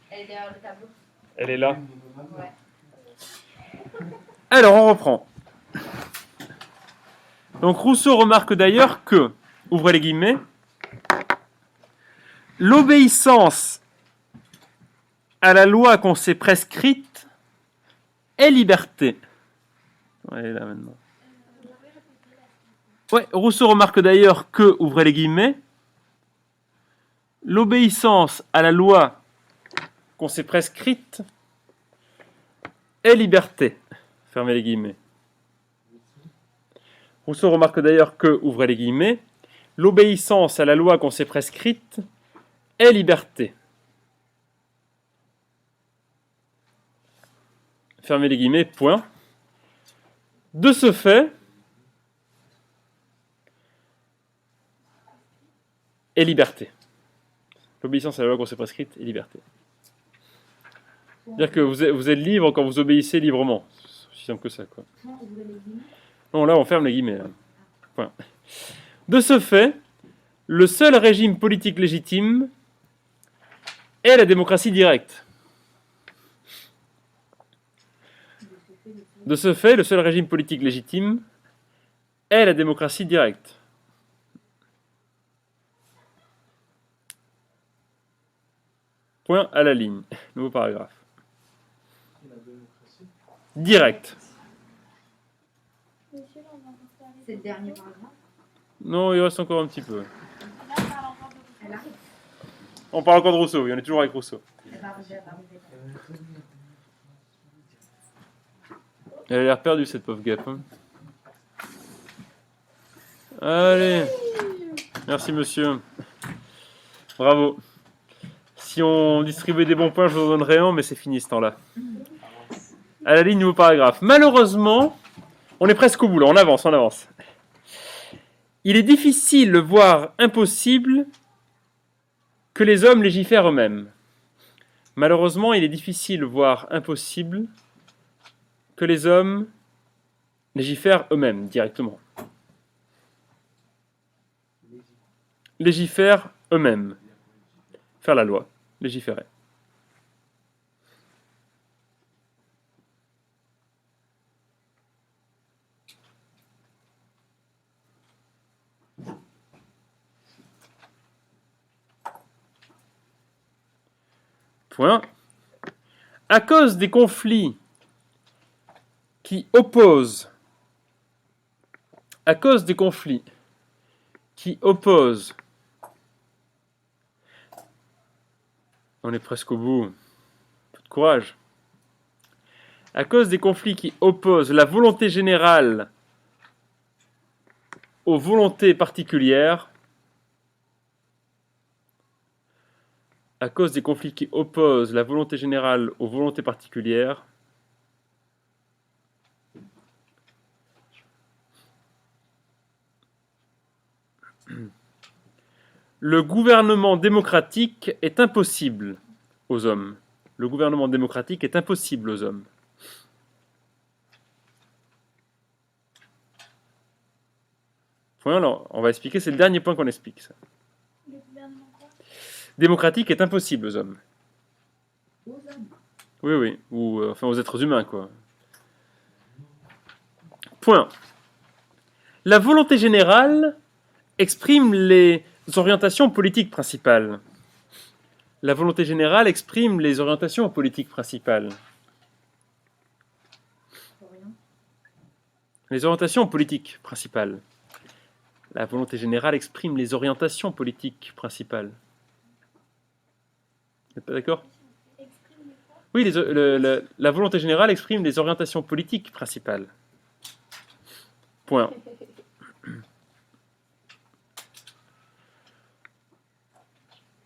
Elle est derrière le tableau. Elle est là. Ouais. Alors, on reprend. Donc, Rousseau remarque d'ailleurs que, ouvrez les guillemets, l'obéissance à la loi qu'on s'est prescrite est liberté. Ouais, elle est là maintenant. Ouais, Rousseau remarque d'ailleurs que, ouvrez les guillemets, l'obéissance à la loi qu'on s'est prescrite est liberté. Fermez les guillemets. Rousseau remarque d'ailleurs que, ouvrez les guillemets, l'obéissance à la loi qu'on s'est prescrite est liberté. Fermez les guillemets, point. De ce fait, est liberté. L'obéissance à la loi qu'on s'est prescrite est liberté. C'est-à-dire que vous êtes libre quand vous obéissez librement. C'est aussi simple que ça, quoi. Non, là, on ferme les guillemets. Là. Point. De ce fait, le seul régime politique légitime est la démocratie directe. De ce fait, le seul régime politique légitime est la démocratie directe. Point à la ligne. Nouveau paragraphe. Direct. C'est le dernier paragraphe. Non, il reste encore un petit peu. Elle arrive. On parle encore de Rousseau, oui, on est toujours avec Rousseau. Elle va arriver. Elle a l'air perdue, cette pauvre guêpe. Hein. Allez. Merci, monsieur. Bravo. Si on distribuait des bons points, je vous en donnerais un, mais c'est fini ce temps-là. À la ligne, nouveau paragraphe. Malheureusement, on est presque au bout, là. On avance. Il est difficile, voire impossible, que les hommes légifèrent eux-mêmes. Malheureusement, il est difficile, voire impossible, que les hommes légifèrent eux-mêmes directement. Légifèrent eux-mêmes. Faire la loi. Légiférer. Point. À cause des conflits qui opposent, on est presque au bout, peu de courage. À cause des conflits qui opposent la volonté générale aux volontés particulières, à cause des conflits qui opposent la volonté générale aux volontés particulières, le gouvernement démocratique est impossible aux hommes. Le gouvernement démocratique est impossible aux hommes. Point, alors, on va expliquer, c'est le dernier point qu'on explique. Ça. Le gouvernement quoi? Démocratique est impossible aux hommes. Aux hommes. Oui, oui, ou enfin aux êtres humains, quoi. Point. La volonté générale exprime les orientations politiques principales. La volonté générale exprime les orientations politiques principales. Rien. Les orientations politiques principales. La volonté générale exprime les orientations politiques principales. Vous n'êtes pas d'accord? Exprime les quoi? Oui, la volonté générale exprime les orientations politiques principales. Point.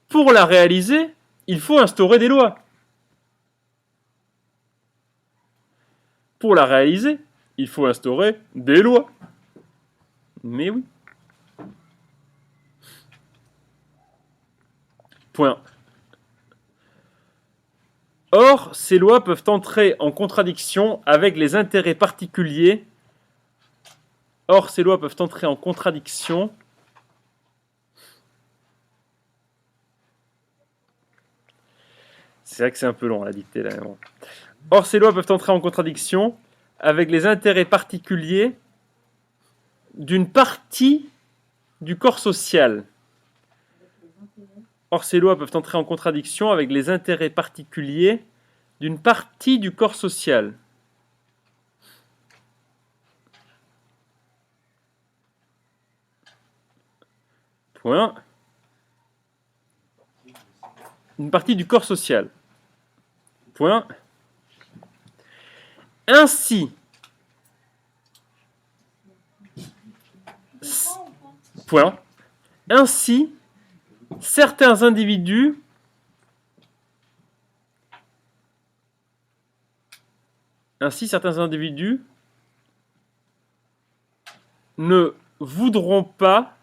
Pour la réaliser, il faut instaurer des lois. Pour la réaliser, il faut instaurer des lois. Mais oui. Point. Or, ces lois peuvent entrer en contradiction avec les intérêts particuliers. Or, ces lois peuvent entrer en contradiction c'est vrai que c'est un peu long à dicter là. Bon. Or, ces lois peuvent entrer en contradiction avec les intérêts particuliers d'une partie du corps social. Or, ces lois peuvent entrer en contradiction avec les intérêts particuliers d'une partie du corps social. Point. Une partie du corps social. Point. Ainsi, point. Ainsi, certains individus ne voudront pas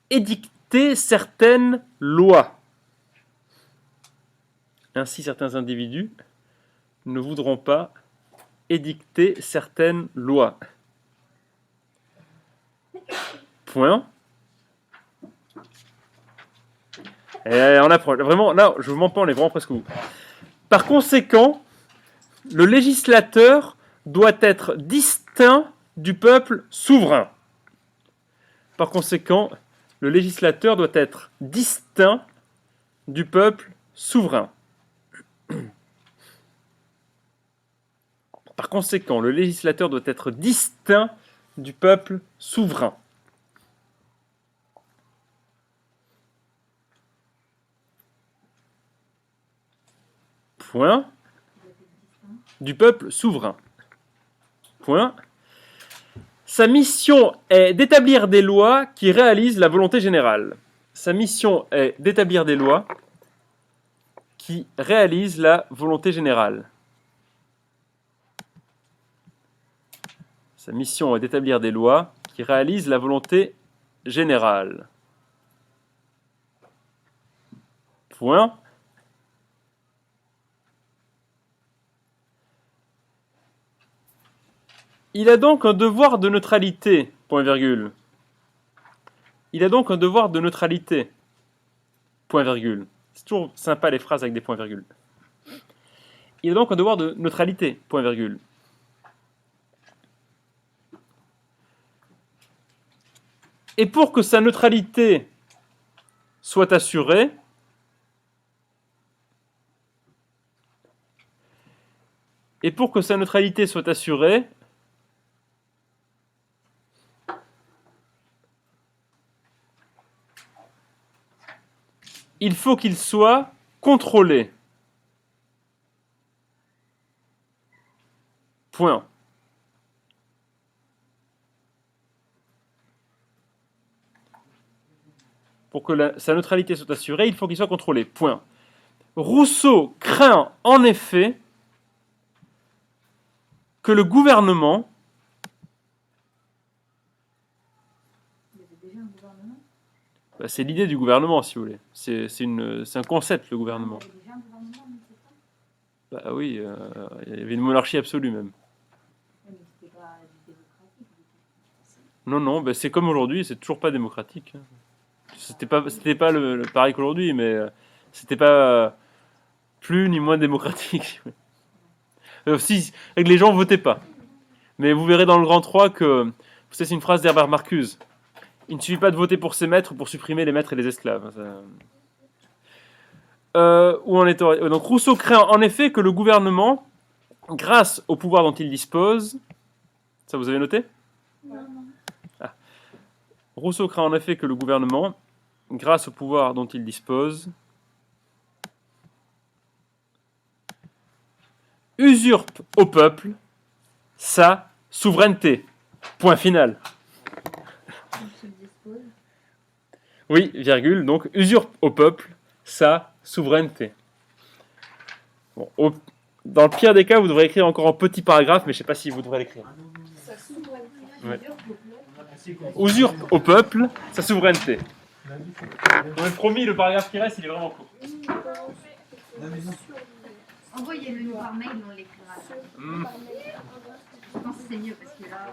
édicter certaines lois. Ainsi, certains individus ne voudront pas édicter certaines lois. Point. Et on approche. Vraiment, là, je vous mens pas, on est vraiment presque au bout. Par conséquent, le législateur doit être distinct du peuple souverain. Par conséquent, le législateur doit être distinct du peuple souverain. Par conséquent, le législateur doit être distinct du peuple souverain. Point. Du peuple souverain. Point. Sa mission est d'établir des lois qui réalisent la volonté générale. Sa mission est d'établir des lois qui réalisent la volonté générale. Sa mission est d'établir des lois qui réalisent la volonté général. Point. Il a donc un devoir de neutralité. Point virgule. Il a donc un devoir de neutralité. Point virgule. C'est toujours sympa les phrases avec des points virgules. Il a donc un devoir de neutralité. Point virgule. Et pour que sa neutralité soit assurée, il faut qu'il soit contrôlé. Point. Pour que sa neutralité soit assurée, il faut qu'il soit contrôlé. Point. Rousseau craint en effet que le gouvernement c'est l'idée du gouvernement, si vous voulez. C'est un concept, le gouvernement. Bah oui, il y avait une monarchie absolue même. Non, bah c'est comme aujourd'hui, c'est toujours pas démocratique. C'était pas pareil qu'aujourd'hui, mais c'était pas plus ni moins démocratique. Si, avec les gens votaient pas. Mais vous verrez dans le Grand 3 que c'est une phrase d'Herbert Marcuse. Il ne suffit pas de voter pour ses maîtres pour supprimer les maîtres et les esclaves. Où en est-on ? Donc Rousseau craint en effet que le gouvernement, grâce au pouvoir dont il dispose, ça vous avez noté ? Ah. Rousseau craint en effet que le gouvernement, grâce au pouvoir dont il dispose, usurpe au peuple sa souveraineté. Point final. Oui, virgule, donc usurpe au peuple sa souveraineté. Bon, dans le pire des cas, vous devrez écrire encore en petit paragraphe, mais je ne sais pas si vous devrez l'écrire. Sa souveraineté. Ouais. Usurpe au peuple sa souveraineté. On est promis, le paragraphe qui reste, il est vraiment court. Envoyez-le par mail, on l'écrira. Je pense que c'est mieux parce que là.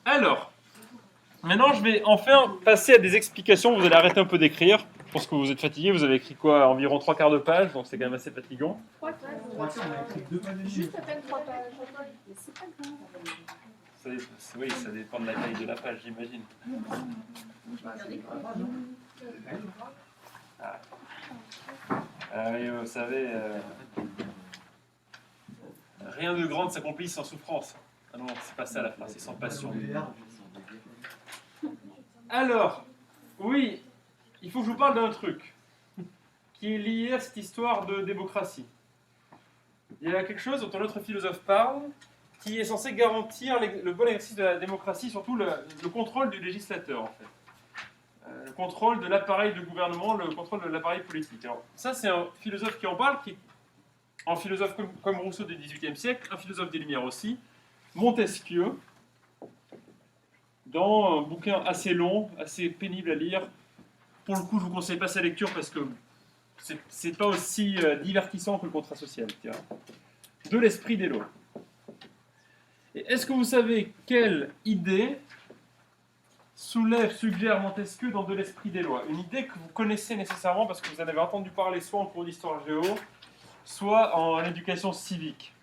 Alors, maintenant je vais enfin passer à des explications. Vous allez arrêter un peu d'écrire. Je pense que vous êtes fatigué. Vous avez écrit quoi ? Environ 3/4 de page, donc c'est quand même assez fatigant. 3 pages. Juste à peine 3 pages. Mais c'est pas grave. Oui, ça dépend de la taille de la page, j'imagine. Oui, vous savez, rien de grand ne s'accomplit sans souffrance. Ah non, c'est pas ça la phrase, c'est sans passion. Alors, oui, il faut que je vous parle d'un truc qui est lié à cette histoire de démocratie. Il y a quelque chose dont un autre philosophe parle qui est censé garantir le bon exercice de la démocratie, surtout le contrôle du législateur, en fait. Le contrôle de l'appareil de gouvernement, le contrôle de l'appareil politique. Alors, ça, c'est un philosophe qui en parle, qui est un philosophe comme Rousseau du XVIIIe siècle, un philosophe des Lumières aussi, Montesquieu, dans un bouquin assez long, assez pénible à lire. Pour le coup, je ne vous conseille pas sa lecture parce que c'est pas aussi divertissant que le contrat social. Tiens. De l'esprit des lois. Et est-ce que vous savez quelle idée suggère Montesquieu dans De l'esprit des lois ? Une idée que vous connaissez nécessairement parce que vous en avez entendu parler soit en cours d'histoire géo, soit en éducation civique.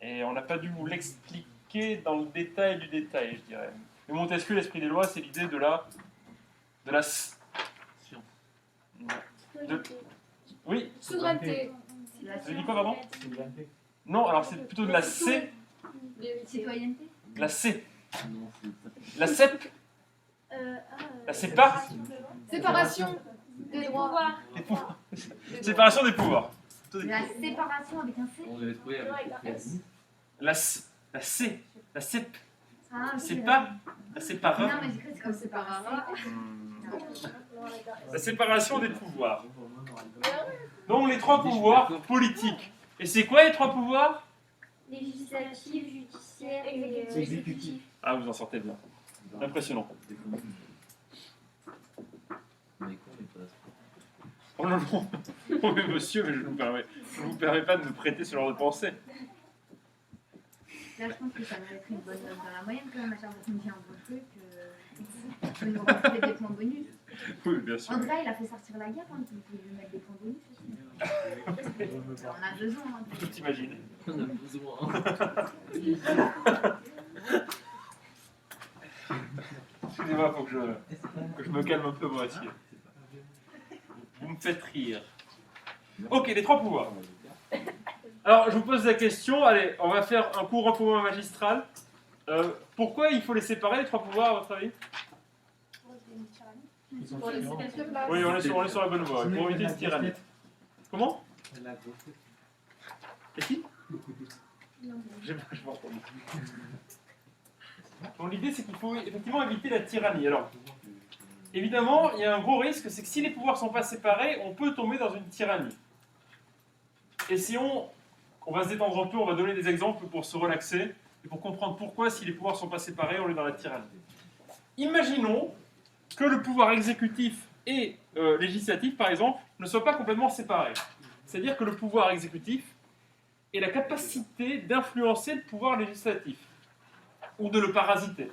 Et on n'a pas dû vous l'expliquer dans le détail du détail, je dirais. Mais Montesquieu, l'esprit des lois, c'est l'idée de la Oui. Souveraineté. Je dis quoi, pardon ? Non, alors c'est plutôt de la Citoyenneté. La C. La CEP. La CEPA. Séparation des droits. Des pouvoirs. Séparation des pouvoirs. La séparation avec un C. La C. La CEP. Ah, C'est oui, pas la séparation. Non, mais j'ai cru que c'était séparation. La séparation des pouvoirs. Donc les 3 pouvoirs politiques. Et c'est quoi les 3 pouvoirs ? Législatif, judiciaire judiciaire et exécutif. Ah, vous en sortez bien. Impressionnant. Oh non, non. Oh, mais monsieur, mais je ne vous permets pas de me prêter ce genre de pensée. Là, je pense que ça mérite une bonne note dans la moyenne quand même, à chaque fois qu'on dit un bon truc, tu peux nous rajouter des points bonus. Oui, bien sûr. André, il a fait sortir la guerre, hein, tu peux lui mettre des points bonus aussi. On a besoin. Hein, Tout imaginer. On a besoin. Excusez-moi, il faut que je me calme un peu moi aussi. Vous me faites rire. Ok, les 3 pouvoirs. Alors, je vous pose la question. Allez, on va faire un cours en pouvoir magistral. Pourquoi il faut les séparer, les 3 pouvoirs, à votre avis? Pour laisser quelques places. Oui, on est sur la bonne voie. Pour éviter une tyrannie. Comment? Et qui? J'ai pas entendu. Donc, l'idée, c'est qu'il faut effectivement éviter la tyrannie. Alors, évidemment, il y a un gros risque, c'est que si les pouvoirs ne sont pas séparés, on peut tomber dans une tyrannie. Et si on va se détendre un peu, on va donner des exemples pour se relaxer et pour comprendre pourquoi, si les pouvoirs ne sont pas séparés, on est dans la tyrannie. Imaginons que le pouvoir exécutif et législatif, par exemple, ne soient pas complètement séparés. C'est-à-dire que le pouvoir exécutif ait la capacité d'influencer le pouvoir législatif ou de le parasiter.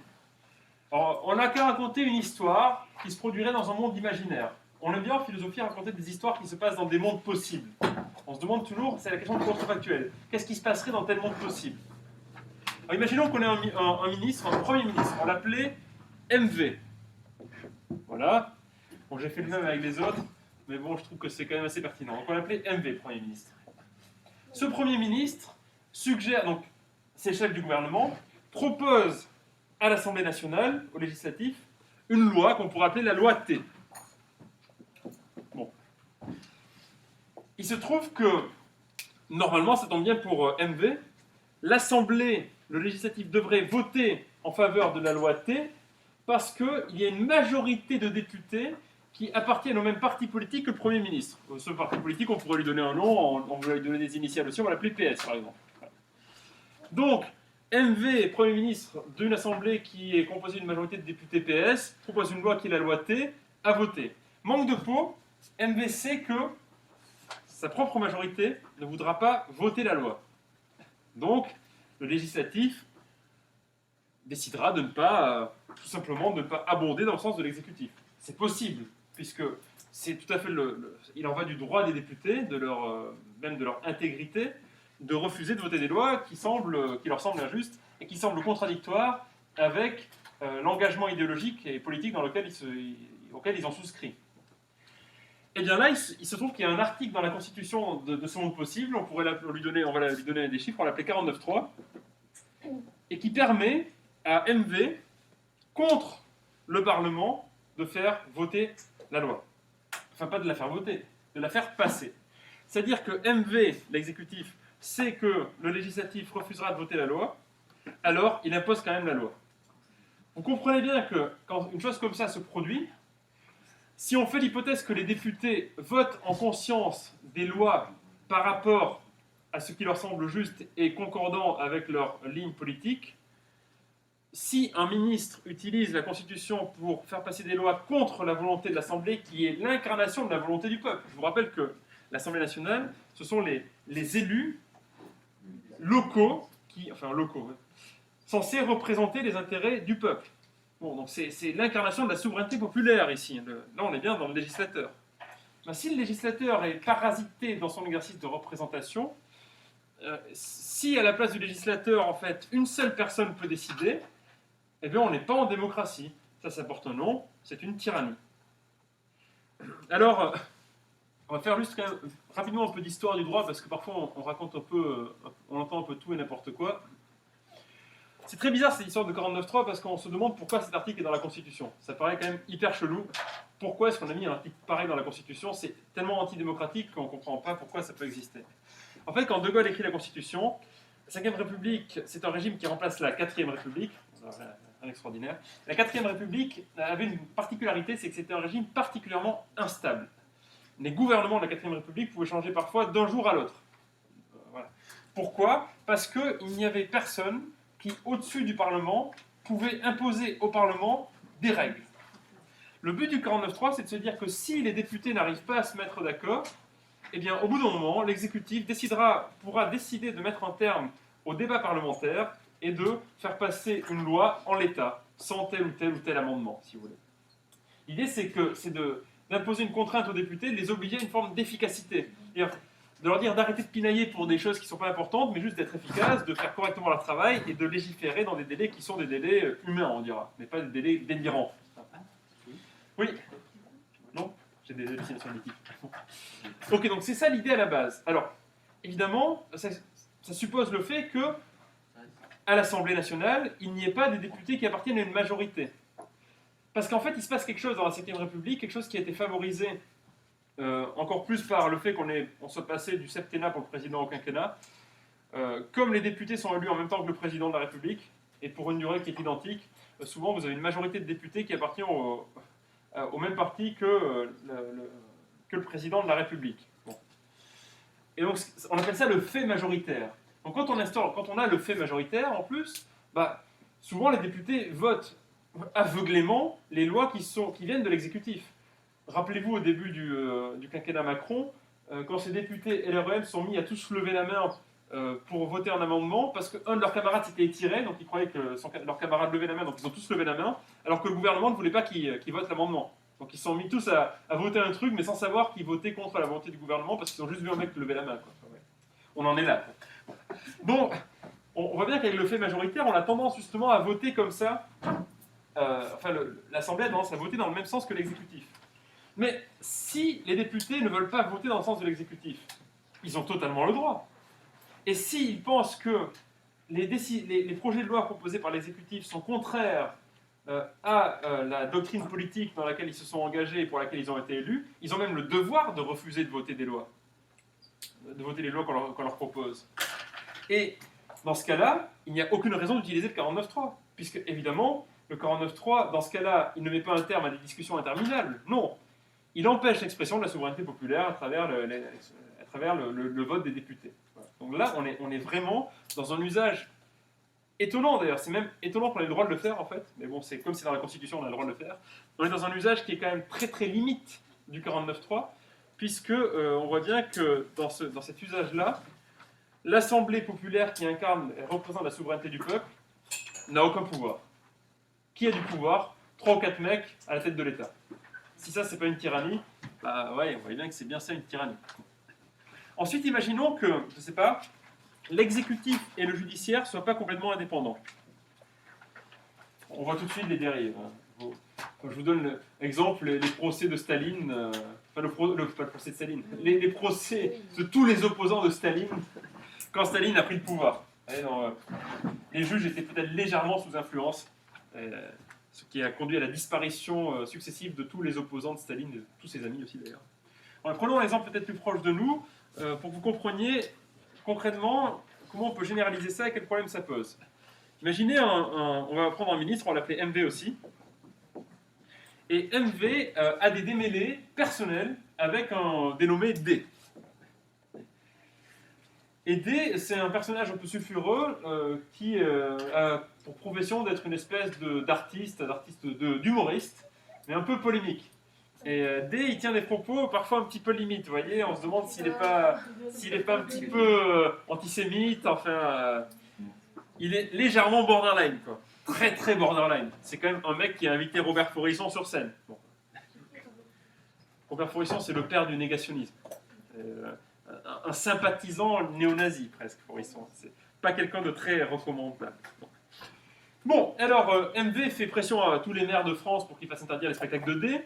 Alors, on n'a qu'à raconter une histoire qui se produirait dans un monde imaginaire. On aime bien en philosophie raconter des histoires qui se passent dans des mondes possibles. On se demande toujours, c'est la question de contrefactuelle, qu'est-ce qui se passerait dans tel monde possible? Alors, imaginons qu'on ait un ministre, un premier ministre, on l'appelait MV. Voilà. Bon, j'ai fait le même avec les autres, mais bon, je trouve que c'est quand même assez pertinent. Donc on l'appelait MV, Premier ministre. Ce Premier ministre suggère, donc, c'est chef du gouvernement, propose à l'Assemblée nationale, au législatif, une loi qu'on pourrait appeler la loi T. Bon. Il se trouve que, normalement, ça tombe bien pour MV, l'Assemblée, le législatif devrait voter en faveur de la loi T parce qu'il y a une majorité de députés qui appartiennent au même parti politique que le Premier ministre. Ce parti politique, on pourrait lui donner un nom, on pourrait lui donner des initiales aussi, on va l'appeler PS par exemple. Donc, MV, Premier ministre d'une assemblée qui est composée d'une majorité de députés PS, propose une loi qui est la loi T, à voter. Manque de peau, MV sait que sa propre majorité ne voudra pas voter la loi. Donc, le législatif décidera de ne pas, tout simplement, de ne pas abonder dans le sens de l'exécutif. C'est possible, puisque c'est tout à fait il en va du droit des députés, même de leur intégrité, de refuser de voter des lois qui leur semblent injustes et qui semblent contradictoires avec l'engagement idéologique et politique auquel ils ont souscrit. Et bien là, il se trouve qu'il y a un article dans la Constitution de ce monde possible, on va lui donner des chiffres, on l'appelait 49.3, et qui permet à MV, contre le Parlement, de faire voter la loi. Enfin, pas de la faire voter, de la faire passer. C'est-à-dire que MV, l'exécutif, sait que le législatif refusera de voter la loi, alors il impose quand même la loi. Vous comprenez bien que quand une chose comme ça se produit, si on fait l'hypothèse que les députés votent en conscience des lois par rapport à ce qui leur semble juste et concordant avec leur ligne politique, si un ministre utilise la Constitution pour faire passer des lois contre la volonté de l'Assemblée, qui est l'incarnation de la volonté du peuple, je vous rappelle que l'Assemblée nationale, ce sont les élus locaux, censés représenter les intérêts du peuple. Bon, donc c'est l'incarnation de la souveraineté populaire ici. Là, on est bien dans le législateur. Ben, si le législateur est parasité dans son exercice de représentation, si à la place du législateur, en fait, une seule personne peut décider, eh bien, on n'est pas en démocratie. Ça porte un nom, c'est une tyrannie. Alors, on va faire juste quand même, rapidement un peu d'histoire du droit, parce que parfois on raconte un peu, on entend un peu tout et n'importe quoi. C'est très bizarre cette histoire de 49.3 parce qu'on se demande pourquoi cet article est dans la Constitution. Ça paraît quand même hyper chelou. Pourquoi est-ce qu'on a mis un article pareil dans la Constitution? C'est tellement antidémocratique qu'on ne comprend pas pourquoi ça peut exister. En fait, quand De Gaulle écrit la Constitution, la 5e République, c'est un régime qui remplace la 4e République. Un extraordinaire. La 4e République avait une particularité, c'est que c'était un régime particulièrement instable. Les gouvernements de la 4e République pouvaient changer parfois d'un jour à l'autre. Voilà. Pourquoi? Parce qu'il n'y avait personne qui, au-dessus du Parlement, pouvait imposer au Parlement des règles. Le but du 49.3, c'est de se dire que si les députés n'arrivent pas à se mettre d'accord, eh bien, au bout d'un moment, l'exécutif pourra décider de mettre un terme au débat parlementaire et de faire passer une loi en l'état, sans tel ou tel amendement, si vous voulez. L'idée, c'est d'imposer une contrainte aux députés, de les obliger à une forme d'efficacité. De leur dire d'arrêter de pinailler pour des choses qui ne sont pas importantes, mais juste d'être efficaces, de faire correctement leur travail et de légiférer dans des délais qui sont des délais humains, on dira, mais pas des délais délirants. Oui. Non? J'ai des hallucinations d'équipe. Ok, donc c'est ça l'idée à la base. Alors, évidemment, ça suppose le fait que, à l'Assemblée nationale, il n'y ait pas des députés qui appartiennent à une majorité. Parce qu'en fait, il se passe quelque chose dans la Ve République, quelque chose qui a été favorisé encore plus par le fait qu'on soit passé du septennat pour le président au quinquennat. Comme les députés sont élus en même temps que le président de la République, et pour une durée qui est identique, souvent vous avez une majorité de députés qui appartient au même parti que le président de la République. Bon. Et donc, on appelle ça le fait majoritaire. Donc, quand on a le fait majoritaire, en plus, souvent les députés votent aveuglément les lois qui viennent de l'exécutif. Rappelez-vous, au début du quinquennat Macron, quand ces députés LREM sont mis à tous lever la main pour voter un amendement, parce qu'un de leurs camarades s'était étiré, donc ils croyaient que leur camarade levait la main, donc ils ont tous levé la main, alors que le gouvernement ne voulait pas qu'ils votent l'amendement. Donc ils se sont mis tous à voter un truc, mais sans savoir qu'ils votaient contre la volonté du gouvernement, parce qu'ils ont juste vu un mec lever la main. Quoi. On en est là. Donc, on voit bien qu'avec le fait majoritaire, on a tendance justement à voter comme ça. L'Assemblée a tendance à voter dans le même sens que l'exécutif. Mais si les députés ne veulent pas voter dans le sens de l'exécutif, ils ont totalement le droit. Et s'ils pensent que les projets de loi proposés par l'exécutif sont contraires à la doctrine politique dans laquelle ils se sont engagés et pour laquelle ils ont été élus, ils ont même le devoir de refuser de voter des lois, de voter les lois qu'on leur propose. Et dans ce cas-là, il n'y a aucune raison d'utiliser le 49.3, puisque évidemment, le 49.3, dans ce cas-là, il ne met pas un terme à des discussions interminables, non. Il empêche l'expression de la souveraineté populaire à travers le vote des députés. Voilà. Donc là, on est vraiment dans un usage étonnant d'ailleurs. C'est même étonnant qu'on ait le droit de le faire en fait. Mais bon, c'est comme c'est dans la Constitution, on a le droit de le faire. On est dans un usage qui est quand même très très limite du 49.3, puisque on voit bien que dans cet usage-là, l'Assemblée populaire qui incarne et représente la souveraineté du peuple n'a aucun pouvoir. Qui a du pouvoir? 3 ou 4 mecs à la tête de l'État. Si ça, c'est pas une tyrannie, ouais, on voit bien que c'est bien ça une tyrannie. Ensuite, imaginons que, je sais pas, l'exécutif et le judiciaire ne soient pas complètement indépendants. On voit tout de suite les dérives. Je vous donne l'exemple, les procès de Staline, pas le procès de Staline, les procès de tous les opposants de Staline quand Staline a pris le pouvoir. Les juges étaient peut-être légèrement sous influence. Ce qui a conduit à la disparition successive de tous les opposants de Staline, et de tous ses amis aussi d'ailleurs. Prenons un exemple peut-être plus proche de nous, pour que vous compreniez concrètement comment on peut généraliser ça et quel problème ça pose. Imaginez, on va prendre un ministre, on va l'appeler MV aussi, et MV a des démêlés personnels avec un dénommé D. Et D, c'est un personnage un peu sulfureux qui a pour profession d'être une espèce d'artiste, d'humoriste, mais un peu polémique. Et D, il tient des propos parfois un petit peu limites, vous voyez, on se demande s'il n'est pas un petit peu antisémite, enfin, il est légèrement borderline, quoi. Très très borderline. C'est quand même un mec qui a invité Robert Faurisson sur scène. Bon. Robert Faurisson, c'est le père du négationnisme. Un sympathisant néo-nazi, presque, Faurisson. C'est pas quelqu'un de très recommandable. Bon, alors, MV fait pression à tous les maires de France pour qu'ils fassent interdire les spectacles de D.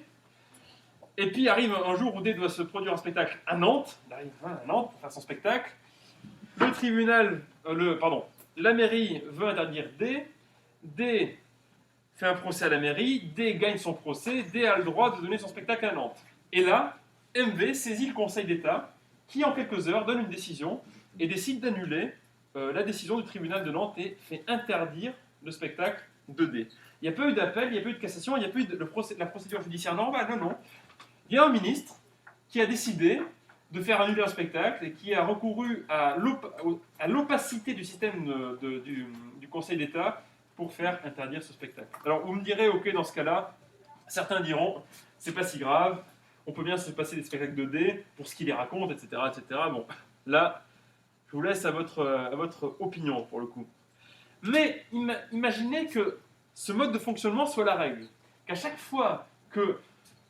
Et puis arrive un jour où D doit se produire un spectacle à Nantes. Il arrive à Nantes pour faire son spectacle. La mairie veut interdire D. D fait un procès à la mairie. D gagne son procès. D a le droit de donner son spectacle à Nantes. Et là, MV saisit le Conseil d'État qui, en quelques heures, donne une décision et décide d'annuler la décision du tribunal de Nantes et fait interdire le spectacle de D. Il n'y a pas eu d'appel, il n'y a pas eu de cassation, il n'y a pas eu de la procédure judiciaire normale, non. Il y a un ministre qui a décidé de faire annuler un spectacle et qui a recouru à l'opacité du système du Conseil d'État pour faire interdire ce spectacle. Alors vous me direz, ok, dans ce cas-là, certains diront, c'est pas si grave, on peut bien se passer des spectacles 2D pour ce qu'ils les racontent, etc., etc. Bon, là, je vous laisse à votre opinion pour le coup. Mais imaginez que ce mode de fonctionnement soit la règle. Qu'à chaque fois que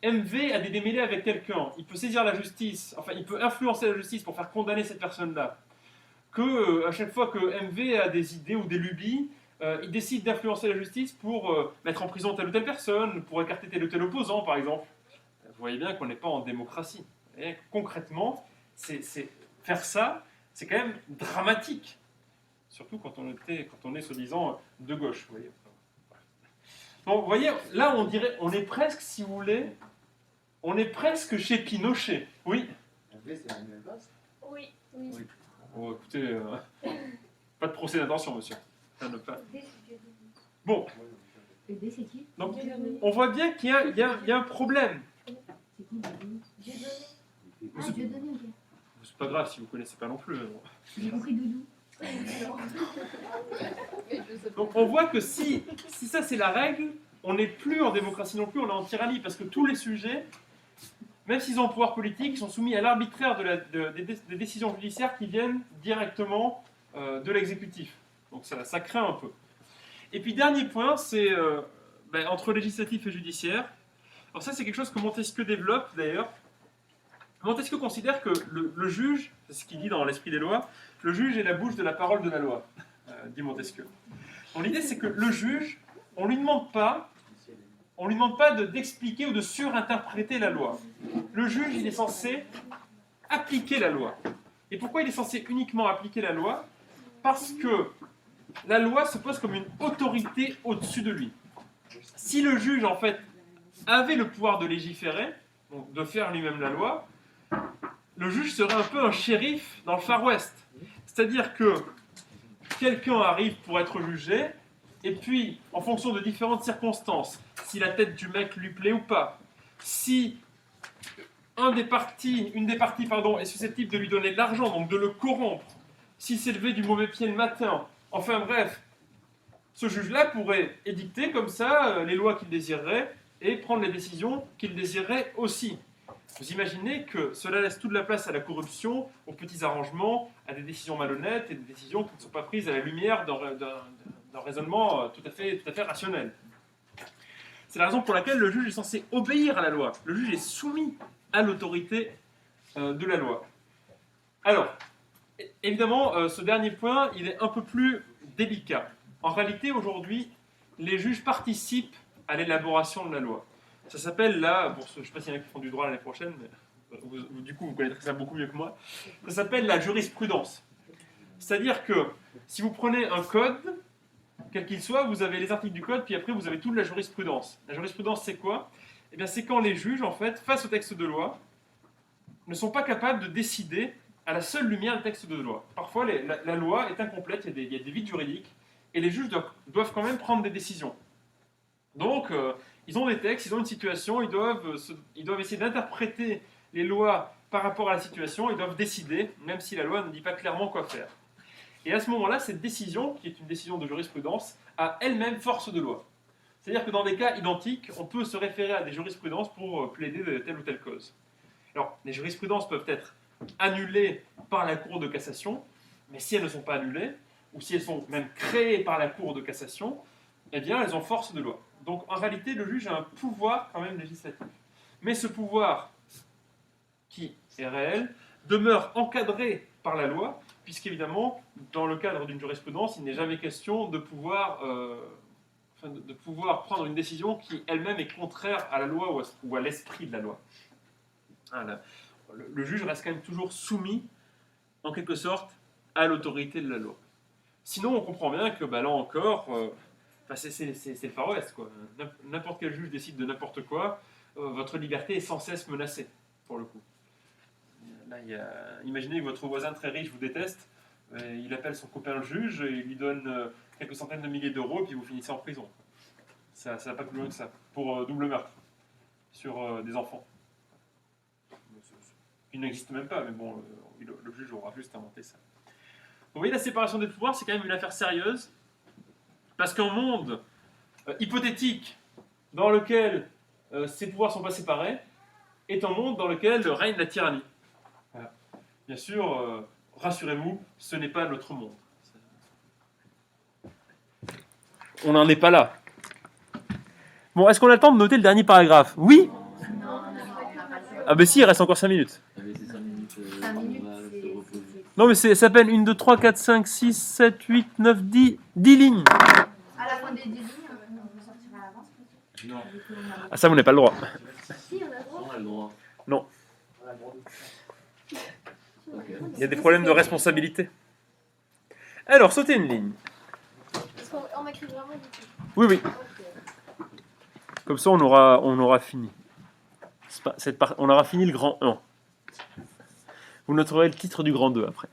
MV a des démêlés avec quelqu'un, il peut saisir la justice, enfin il peut influencer la justice pour faire condamner cette personne-là, que à chaque fois que MV a des idées ou des lubies, il décide d'influencer la justice pour mettre en prison telle ou telle personne, pour écarter tel ou tel opposant par exemple. Vous voyez bien qu'on n'est pas en démocratie. Et concrètement, faire ça, c'est quand même dramatique. Surtout quand on est soi-disant de gauche. Vous voyez. Bon, vous voyez, là on est presque, si vous voulez, on est presque chez Pinochet. Oui. C'est la même base. Oui, oui. Oui. Bon, écoutez, pas de procès d'intention, monsieur. Ça ne pas. Bon, Le D, c'est qui? donc on voit bien qu'il y a un problème. C'est qui? J'ai donné. Ah, Dieudonné, ok. C'est pas grave si vous connaissez pas non plus. J'ai compris Doudou. Donc on voit que si ça c'est la règle, on n'est plus en démocratie non plus, on est en tyrannie, parce que tous les sujets, même s'ils ont un pouvoir politique, sont soumis à l'arbitraire des décisions judiciaires qui viennent directement de l'exécutif. Donc ça craint un peu. Et puis dernier point, c'est entre législatif et judiciaire. Alors ça c'est quelque chose que Montesquieu développe d'ailleurs. Montesquieu considère que le juge, c'est ce qu'il dit dans l'Esprit des lois, le juge est la bouche de la parole de la loi, dit Montesquieu. Donc l'idée c'est que le juge, on ne lui demande pas d'expliquer ou de surinterpréter la loi. Le juge, il est censé appliquer la loi. Et pourquoi il est censé uniquement appliquer la loi? Parce que la loi se pose comme une autorité au-dessus de lui. Si le juge, en fait, avait le pouvoir de légiférer, donc de faire lui-même la loi, le juge serait un peu un shérif dans le Far West. C'est-à-dire que quelqu'un arrive pour être jugé, et puis, en fonction de différentes circonstances, si la tête du mec lui plaît ou pas, si une des parties est susceptible de lui donner de l'argent, donc de le corrompre, s'il s'est levé du mauvais pied le matin, enfin bref, ce juge-là pourrait édicter comme ça les lois qu'il désirerait et prendre les décisions qu'il désirerait aussi. Vous imaginez que cela laisse toute la place à la corruption, aux petits arrangements, à des décisions malhonnêtes et des décisions qui ne sont pas prises à la lumière d'un raisonnement tout à fait rationnel. C'est la raison pour laquelle le juge est censé obéir à la loi. Le juge est soumis à l'autorité de la loi. Alors, évidemment, ce dernier point, il est un peu plus délicat. En réalité, aujourd'hui, les juges participent à l'élaboration de la loi. Ça s'appelle là, je ne sais pas s'il y en a qui font du droit l'année prochaine, mais du coup vous connaîtrez ça beaucoup mieux que moi, ça s'appelle la jurisprudence. C'est-à-dire que si vous prenez un code, quel qu'il soit, vous avez les articles du code, puis après vous avez toute la jurisprudence. La jurisprudence c'est quoi? Eh bien c'est quand les juges, en fait, face au texte de loi, ne sont pas capables de décider à la seule lumière du texte de loi. Parfois la loi est incomplète, il y a des vides juridiques, et les juges doivent quand même prendre des décisions. Donc, ils ont des textes, ils ont une situation, ils doivent essayer d'interpréter les lois par rapport à la situation, ils doivent décider, même si la loi ne dit pas clairement quoi faire. Et à ce moment-là, cette décision, qui est une décision de jurisprudence, a elle-même force de loi. C'est-à-dire que dans des cas identiques, on peut se référer à des jurisprudences pour plaider de telle ou telle cause. Alors, les jurisprudences peuvent être annulées par la Cour de cassation, mais si elles ne sont pas annulées, ou si elles sont même créées par la Cour de cassation, eh bien, elles ont force de loi. Donc, en réalité, le juge a un pouvoir quand même législatif. Mais ce pouvoir, qui est réel, demeure encadré par la loi, puisqu'évidemment, dans le cadre d'une jurisprudence, il n'est jamais question de pouvoir prendre une décision qui elle-même est contraire à la loi ou à l'esprit de la loi. Voilà. Le juge reste quand même toujours soumis, en quelque sorte, à l'autorité de la loi. Sinon, on comprend bien que là encore, c'est le Far West, quoi. N'importe quel juge décide de n'importe quoi, votre liberté est sans cesse menacée, pour le coup. Là, imaginez que votre voisin très riche vous déteste, il appelle son copain le juge, et il lui donne quelques centaines de milliers d'euros, et puis vous finissez en prison. Ça va pas plus loin que ça, pour double meurtre sur des enfants. Il n'existe même pas, mais bon, le juge aura juste inventé ça. Vous voyez, la séparation des pouvoirs, c'est quand même une affaire sérieuse. Parce qu'un monde hypothétique dans lequel ces pouvoirs ne sont pas séparés est un monde dans lequel règne la tyrannie. Voilà. Bien sûr, rassurez-vous, ce n'est pas notre monde. On n'en est pas là. Bon, est-ce qu'on a le temps de noter le dernier paragraphe? Oui? Ah ben si, il reste encore 5 minutes. Avec ces 5 minutes, 5 on minutes, va se reposer. Non mais ça s'appelle 1, 2, 3, 4, 5, 6, 7, 8, 9, 10, 10 lignes. À la fin des 10 lignes, on peut sortir à l'avance. Non, Ah ça, vous n'avez pas le droit. Si, on a le droit. on a le droit. Non. Ok. Il y a des problèmes de responsabilité. Alors, sautez une ligne. Parce qu'on écrit vraiment du tout. Oui, oui. Ok. Comme ça, on aura fini. On aura fini le grand 1. Vous noterez le titre du grand 2 après.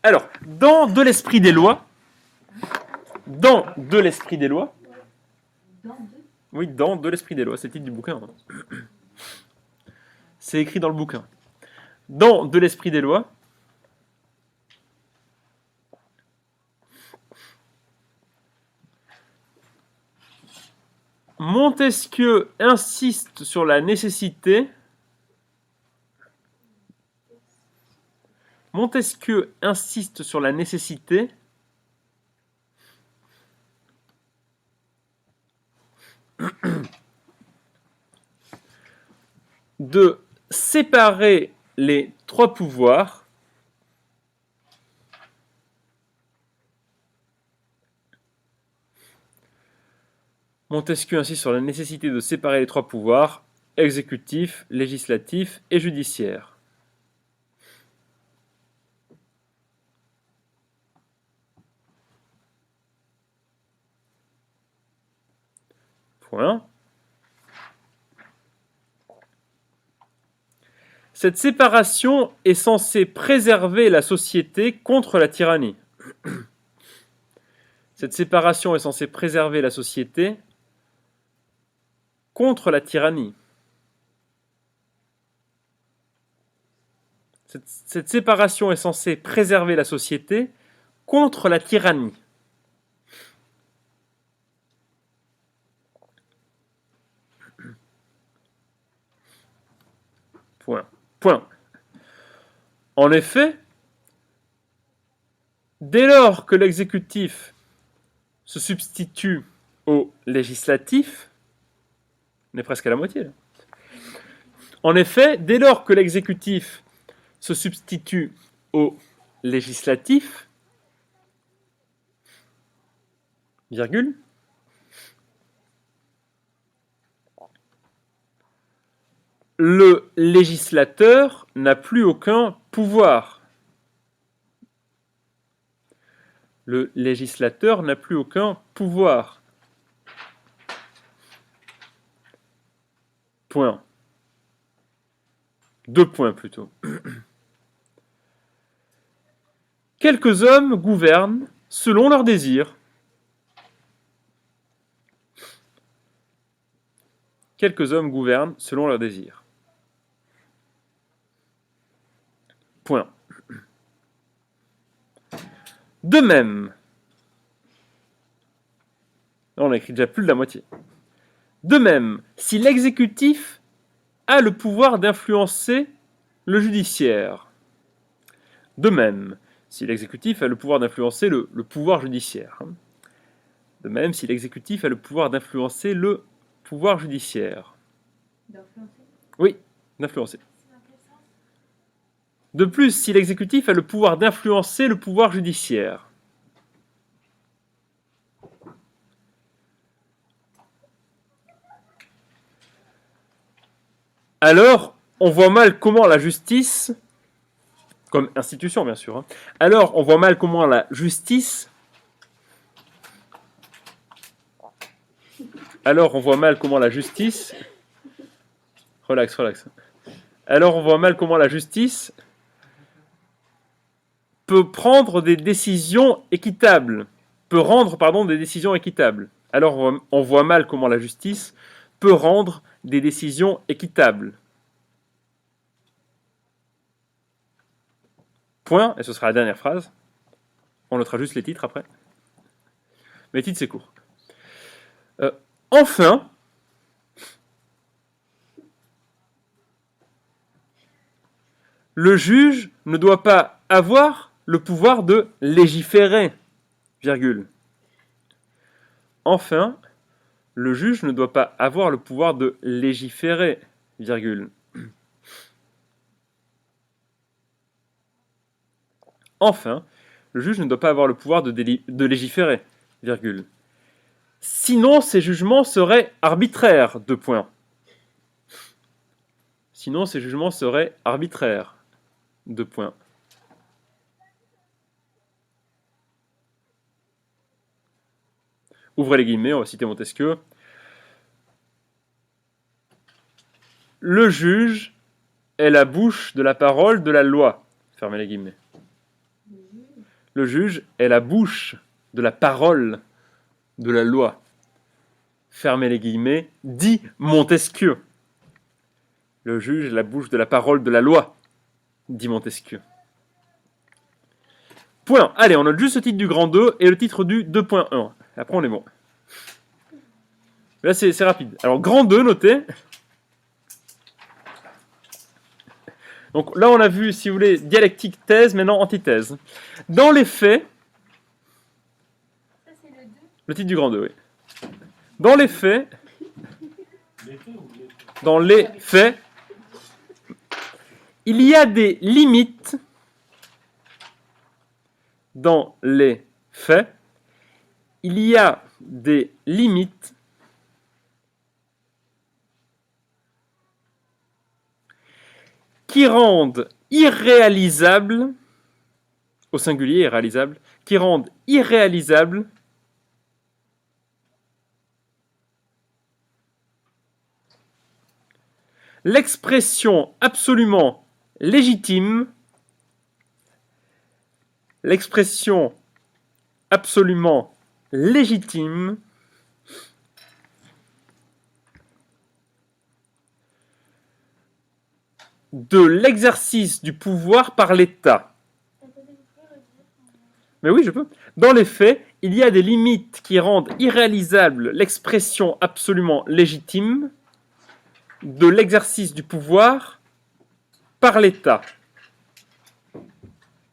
Alors, dans De l'esprit des lois, dans De l'esprit des lois, Dans 2. oui, dans De l'esprit des lois, c'est le titre du bouquin. Hein. C'est écrit dans le bouquin. Dans De l'esprit des lois, Montesquieu insiste sur la nécessité. Montesquieu insiste sur la nécessité de séparer les trois pouvoirs Montesquieu insiste sur la nécessité de séparer les trois pouvoirs, exécutif, législatif et judiciaire. Point. Cette séparation est censée préserver la société contre la tyrannie. Cette séparation est censée préserver la société contre la tyrannie. Cette séparation est censée préserver la société contre la tyrannie. Point. Point. En effet, dès lors que l'exécutif se substitue au législatif, on est presque à la moitié là. En effet, dès lors que l'exécutif se substitue au législatif, virgule, le législateur n'a plus aucun pouvoir. Le législateur n'a plus aucun pouvoir. Point. 2 points plutôt. Quelques hommes gouvernent selon leurs désirs. Quelques hommes gouvernent selon leurs désirs. Point. De même, on a écrit déjà plus de la moitié. De même, si l'exécutif a le pouvoir d'influencer le judiciaire. De même, si l'exécutif a le pouvoir d'influencer le pouvoir judiciaire. De même, si l'exécutif a le pouvoir d'influencer le pouvoir judiciaire. D'influencer. Oui, d'influencer. De plus, si l'exécutif a le pouvoir d'influencer le pouvoir judiciaire. Alors, on voit mal comment la justice, comme institution bien sûr, alors on voit mal comment la justice, relax, alors on voit mal comment la justice peut prendre des décisions équitables, Alors on voit mal comment la justice peut rendre des décisions équitables. Point, et ce sera la dernière phrase. On notera juste les titres après. Mais les titres, c'est court. Enfin, le juge ne doit pas avoir le pouvoir de légiférer, virgule. Enfin, le juge ne doit pas avoir le pouvoir de légiférer, virgule. Enfin, le juge ne doit pas avoir le pouvoir de légiférer, virgule. Sinon, ces jugements seraient arbitraires, deux points. Sinon, ces jugements seraient arbitraires, deux points. Ouvrez les guillemets, on va citer Montesquieu. Le juge est la bouche de la parole de la loi. Fermez les guillemets. Le juge est la bouche de la parole de la loi. Fermez les guillemets, dit Montesquieu. Le juge est la bouche de la parole de la loi, dit Montesquieu. Point. Allez, on note juste le titre du grand 2 et le titre du 2.1. Après, on est bon. Là, c'est rapide. Alors, grand 2, notez. Donc là, on a vu, si vous voulez, dialectique, thèse, maintenant antithèse. Dans les faits, Ça, c'est le 2. le titre du grand 2, oui. Dans les faits, Les faits ou les faits? dans les faits, il y a des limites. Dans les faits, il y a des limites qui rendent irréalisable, au singulier irréalisable, qui rendent irréalisable l'expression absolument légitime, l'expression absolument légitime de l'exercice du pouvoir par l'État. Mais oui, je peux. Dans les faits, il y a des limites qui rendent irréalisable l'expression absolument légitime de l'exercice du pouvoir par l'État.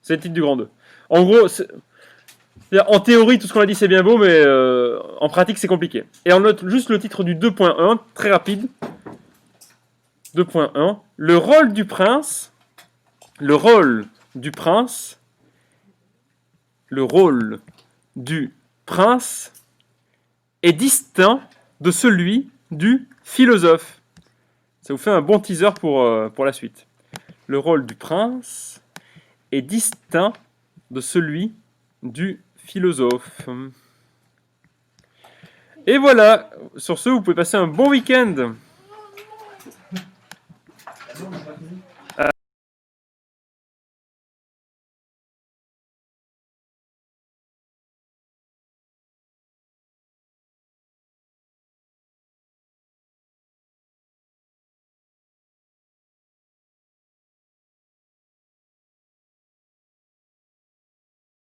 C'est le titre du grand 2. En gros, en théorie, tout ce qu'on a dit, c'est bien beau, mais en pratique, c'est compliqué. Et on note juste le titre du 2.1, très rapide. 2.1. Le rôle du prince est distinct de celui du philosophe. Ça vous fait un bon teaser pour la suite. Le rôle du prince est distinct de celui du philosophe. Et voilà, sur ce, vous pouvez passer un bon week-end. Ah non, on n'a pas fini.